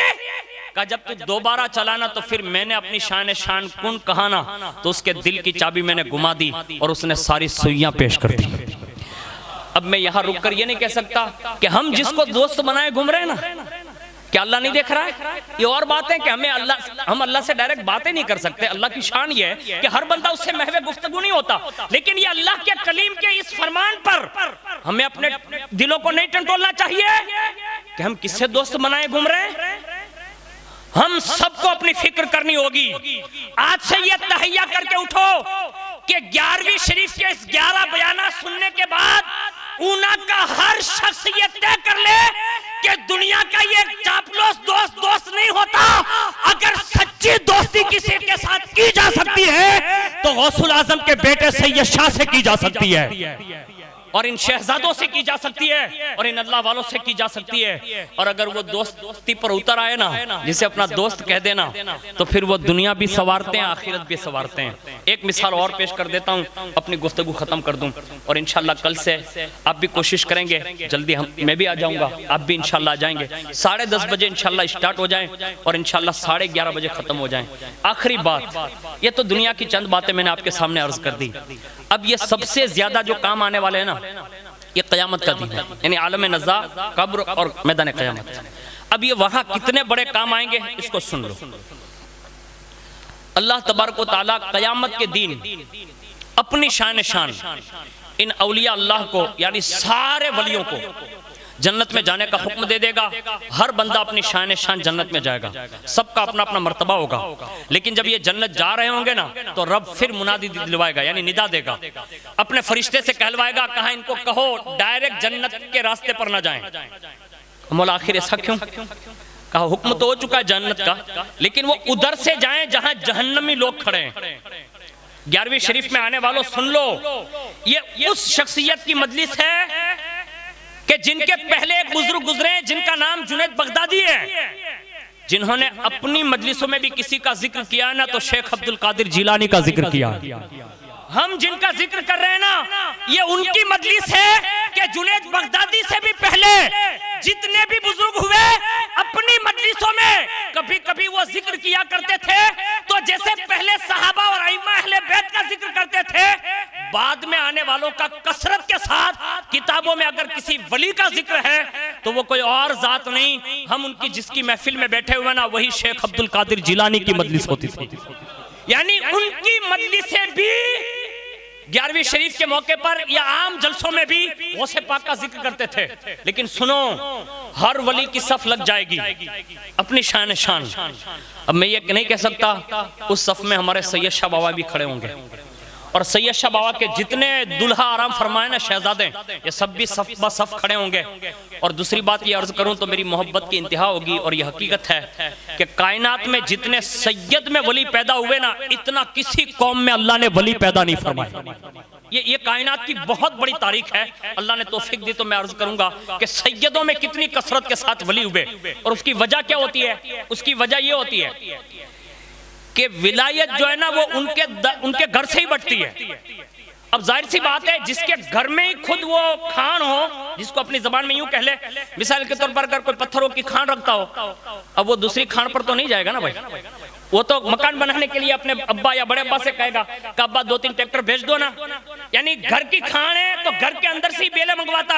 कहा जब तू दोबारा चलाना तो फिर मैंने अपनी शान शान कुन कहा ना, तो उसके दिल की चाबी मैंने घुमा दी और उसने सारी सुइयां पेश कर दी। अब मैं यहां रुककर ये नहीं कह सकता कि हम जिसको दोस्त बनाए घूम रहे हैं ना, क्या अल्लाह नहीं देख रहा है? ये और बात है कि हम अल्लाह से डायरेक्ट बातें नहीं कर सकते। अल्लाह की शान ये है कि हर बंदा उससे महवे गुफ्तगू नहीं होता, लेकिन ये अल्लाह के कलीम के इस फरमान पर हमें अपने दिलों को नहीं टंटोलना चाहिए कि हम किससे दोस्त बनाए घूम रहे हैं। हम सबको अपनी फिक्र करनी होगी। आज से ये तहैया करके उठो कि 11वीं शरीफ के इस 11 बयाना सुनने के बाद ऊना का हर शख्स ये तय कर ले कि दुनिया का ये चापलूस दोस्त नहीं होता। अगर सच्ची दोस्ती किसी के साथ की जा सकती है तो गौसुल आजम के बेटे सैयद शाह से की जा सकती है, और इन शहजादों से की जा सकती है, और इन अल्लाह वालों से की जा सकती है। और अगर वो दोस्ती पर उतर आए ना, जिसे अपना दोस्त कह देना, तो फिर वो दुनिया भी संवारते हैं, आखिरत भी संवारते हैं। एक मिसाल और पेश कर देता हूँ, अपनी गुफ्तगू खत्म कर दूं, और इंशाल्लाह कल से आप भी कोशिश करेंगे, जल्दी मैं भी आ जाऊंगा, आप भी इंशाल्लाह आ जाएंगे। 10:30 बजे इंशाल्लाह स्टार्ट हो जाएं और इंशाल्लाह 11:30 बजे खत्म हो जाएं। आखिरी बात, ये तो दुनिया की चंद बातें मैंने आपके सामने अर्ज कर दी। अब ये सबसे ज्यादा जो काम आने वाले हैं ना, ये क़यामत का दिन है, यानी आलम नज़ा, कब्र और मैदान क़यामत। अब ये वहां कितने बड़े काम आएंगे इसको सुन लो। अल्लाह तबारक व तआला क़यामत के दिन अपनी शान इन औलिया अल्लाह को, यानी सारे वलियों को जन्नत में जाने का हुक्म दे देगा। हर बंदा अपनी शान जन्नत में जाएगा, सबका अपना अपना मर्तबा होगा। लेकिन जब ये जन्नत जा रहे होंगे ना, तो रब फिर मुनादी दिलवाएगा, यानी निदा देगा, अपने फरिश्ते से कहलवाएगा, कहा इनको कहो डायरेक्ट जन्नत के रास्ते पर ना जाएं। मौला आखिर ऐसा क्यों? कहा हुक्म तो हो चुका है जन्नत का, लेकिन वो उधर से जाएं जहां जहन्नमी लोग खड़े हैं। 11वीं शरीफ में आने वालों सुन लो, ये उस शख्सियत की मजलिस है कि जिनके पहले एक बुजुर्ग गुजरे जिनका नाम जुनैद बगदादी है। जिन्होंने अपनी मजलिसों में भी किसी का जिक्र किया ना तो शेख अब्दुल कादिर जिलानी का जिक्र किया। हम जिनका जिक्र कर रहे हैं ना, ये उनकी मजलिस है कि जुनैद बगदादी से भी पहले जितने भी बुजुर्ग हुए अपनी मजलिसों में कभी कभी वो जिक्र किया करते थे। तो जैसे पहले सहाबा और अइम्मा अहले बैत का जिक्र करते थे, बाद में आने वालों का कसरत के साथ किताबों में अगर किसी वली का जिक्र है तो वो कोई और जात नहीं, हम उनकी जिसकी महफिल में बैठे हुए ना वही शेख अब्दुल कादिर जिलानी की मजलिस होती थी। यानी उनकी मजलिसें भी 11वीं शरीफ के मौके पर या आम जलसों में भी गौसे पाक का जिक्र करते थे। लेकिन सुनो, हर वली की सफ लग जाएगी अपनी शान शान। अब मैं ये नहीं कह सकता उस सफ में हमारे सैयद शाह बाबा भी खड़े होंगे, और सैयद शाह बाबा के जितने दुल्हा आराम फरमाए ना शहजादे, ये सब भी सफ ब सफ खड़े होंगे। और दूसरी बात ये अर्ज करूं तो मेरी मोहब्बत की इंतहा होगी, और ये हकीकत है कि कायनात में जितने सैयद में वली पैदा हुए ना, इतना किसी कौम में अल्लाह ने वली पैदा नहीं फरमाया। ये कायनात की बहुत बड़ी तारीख है। अल्लाह ने तौफीक दी तो मैं अर्ज करूंगा कि सैयदों में कितनी कसरत के साथ वली हुए। और उसकी वजह क्या होती है? उसकी वजह ये होती है कि विलायत जो है ना वो उनके घर से ही बढ़ती है। अब जाहिर सी बात है, जिसके घर में ही खुद वो खान हो, जिसको अपनी जबान में यूं कह ले, मिसाल के तौर पर अगर कोई पत्थरों की खान रखता हो, अब वो दूसरी खान पर तो नहीं जाएगा ना भाई। वो तो मकान बनाने के लिए अपने अब्बा या बड़े अब्बा से कहेगा कि अब्बा 2-3 ट्रैक्टर भेज दो ना। यानी घर की खान है तो घर के अंदर से ही बेले मंगवाता,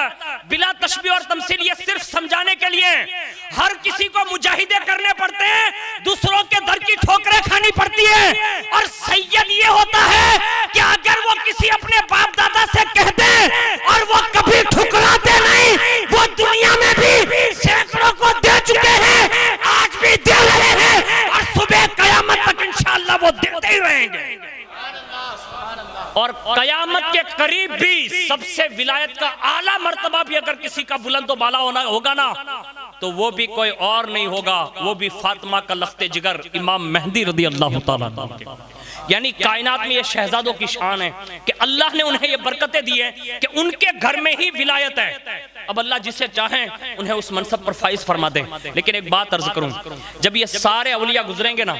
बिला तशबीह और तमसील। ये सिर्फ समझाने के लिए हर किसी को मुजाहिदे करने पड़ते हैं, दूसरों के दर की ठोकरें खानी पड़ती है। और सैयद ये होता है कि अगर वो किसी अपने बाप दादा से कह दे और वो कभी ठुकराते नहीं, वो दुनिया में भी सैकड़ों को दे चुके हैं, आज भी दे रहे हैं, और सुबह कयामत तक इंशाअल्लाह वो देते ही रहेंगे। और कयामत के करीब भी सबसे विलायत का आला मर्तबा भी अगर किसी का बुलंद बाला होगा ना, तो वो भी कोई और नहीं होगा, वो भी फातिमा का लख्ते जिगर इमाम मेहदी रदी अल्लाह ताला। यानी कायनात में ये शहजादों की शान है कि अल्लाह ने उन्हें ये बरकतें दी है कि उनके घर में ही विलायत है। अब अल्लाह जिसे चाहें उन्हें उस मनसब पर फाइज फरमा दे। लेकिन एक बात अर्ज करूं, जब ये सारे अवलिया गुजरेंगे ना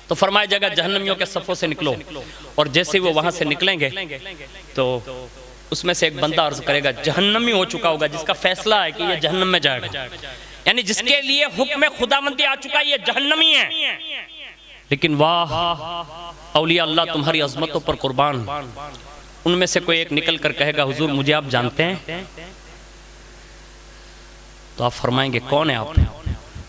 तो फरमाया जाएगा जहन्नमियों के सफ़ों से निकलो। और जैसे वो वहां से निकलेंगे तो उसमें से एक बंदा अर्ज करेगा, जहन्नमी हो चुका होगा जिसका फैसला है कि ये जहन्नम में जाएगा, यानी जिसके लिए हुक्म खुदाबंदी आ चुका है, ये जहन्नमी है। लेकिन वाह औलिया अल्लाह तुम्हारी अजमतों पर कुर्बान, उनमें से कोई एक निकल कर कहेगा हुजूर मुझे आप जानते हैं? तो आप फरमाएंगे कौन है आप?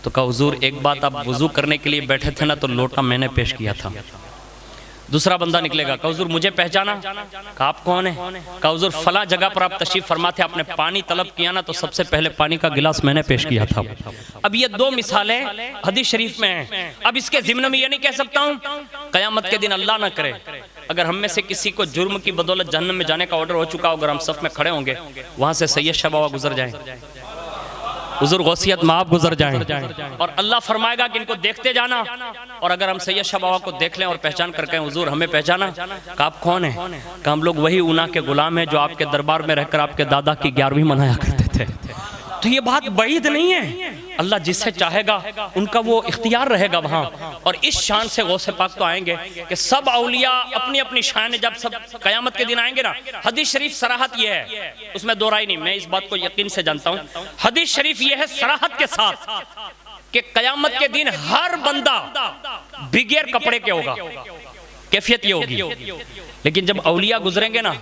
तो कहा हुजूर एक बात, आप वुजू करने के लिए बैठे थे ना तो लोटा मैंने पेश किया था। दूसरा बंदा निकलेगा, कहा हुजूर मुझे पहचाना? कहा आप कौन है? कहा हुजूर फला जगह पर आप तशरीफ फरमा थे, आपने पानी तलब किया ना तो सबसे पहले पानी का गिलास मैंने पेश किया था। अब ये 2 मिसालें हदीस शरीफ में हैं। अब इसके ज़िम्न में ये नहीं कह सकता हूँ कयामत के दिन अल्लाह ना करे अगर हम में से किसी को जुर्म की बदौलत जहन्नम में जाने का ऑर्डर हो चुका हो, अगर हम सफ में खड़े होंगे वहां से सैयद शाह बाबा गुजर जाएं, हुजूर गौसियत में आप गुजर जाएं, और अल्लाह फरमाएगा कि इनको देखते जाना। और अगर हम सैयद शाह बाबा को देख लें और पहचान कर कहें हुजूर हमें पहचाना? कहा आप कौन है? कहा हम लोग वही ऊना के गुलाम हैं जो आपके दरबार में रहकर आपके दादा की 11वीं मनाया करते थे। तो ये बात बईद नहीं है, अल्लाह जिससे चाहेगा उनका वो इख्तियार रहेगा वहाँ। और इस शान से गौसे पाक तो आएंगे कि सब औलिया अपनी अपनी शान है। जब सब कयामत के दिन आएंगे ना, हदीस शरीफ सराहत ये है, उसमें दो राय नहीं, मैं इस बात को यकीन से जानता हूँ। हदीस शरीफ ये है सराहत के साथ कि कयामत के दिन हर बंदा बिगैर कपड़े के होगा, कैफियत ये होगी। लेकिन जब औलिया गुजरेंगे ना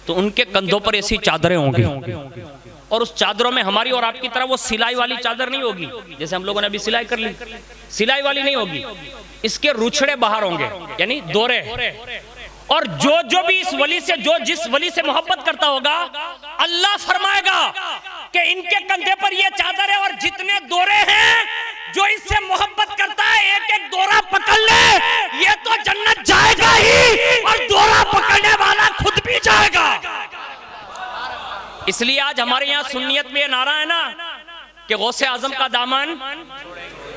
तो उनके कंधों पर ऐसी चादरें होंगी, और उस चादरों में हमारी और आपकी तरह वो सिलाई वाली चादर नहीं होगी जैसे हम लोगों ने अभी सिलाई कर ली, सिलाई वाली नहीं होगी। इसके रुछड़े बाहर होंगे, यानी दोरे। और जो भी इस वली से, जो जिस वली से मोहब्बत करता होगा, अल्लाह फरमाएगा कि इनके कंधे पर ये चादर है, और जितने दोरे हैं जो इससे मोहब्बत करता है एक एक दोरा पकड़ ले, ये तो जन्नत जाएगा ही, और दोरा पकड़ने वाला खुद भी जाएगा। इसलिए आज हमारे यहाँ सुन्नियत में ये नारा है ना कि गौसे आजम का दामन,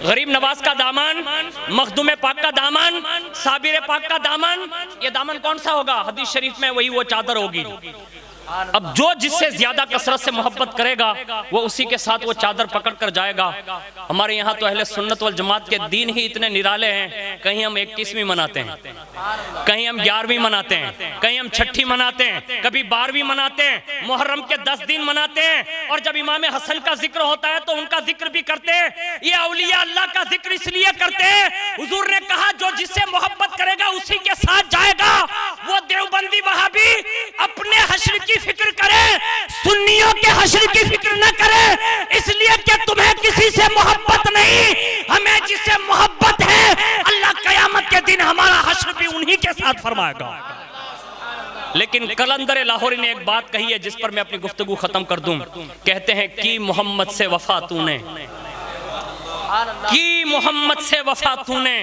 गरीब नवाज का दामन, मखदूम पाक का दामन, साबिर पाक का दामन। ये दामन कौन सा होगा? हदीस शरीफ में वही वो चादर होगी। अब जो जिससे ज्यादा कसरत से मोहब्बत करेगा वो उसी के साथ वो चादर पकड़ कर जाएगा। हमारे यहाँ तो अहले सुन्नत वल जमात के दीन ही इतने निराले हैं, कहीं हम 21वीं मनाते हैं, कहीं हम 11वीं मनाते हैं, कहीं हम 6ठी मनाते हैं, कभी 12वीं मनाते हैं, मुहर्रम के 10 दिन मनाते हैं, और जब इमाम हसन का जिक्र होता है तो उनका जिक्र भी करते हैं। ये औलिया अल्लाह का जिक्र इसलिए करते हैं, हुजूर ने कहा जो जिससे मोहब्बत करेगा उसी के साथ जाएगा। वो देवबंदी वहाबी अपने हश्र की फिक्र करे, सुन्नियों के हश्र की फिक्र न करे, इसलिए कि तुम्हें किसी से मोहब्बत नहीं, हमें जिससे मोहब्बत है अल्लाह कयामत के दिन हमारा हश्र भी उन्हीं के साथ फरमाएगा। लेकिन कलंदर लाहौरी ने एक बात कही है जिस पर मैं अपनी गुफ्तगू खत्म कर दूं। कहते हैं कि मोहम्मद से वफा तूने, कि मोहम्मद से वफा तूने,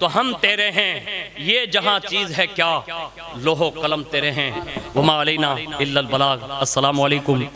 तो हम तेरे हैं, ये जहां चीज है क्या, लोहो कलम तेरे हैं, वमा अलैना इल्लल बलाग। अस्सलामु अलैकुम।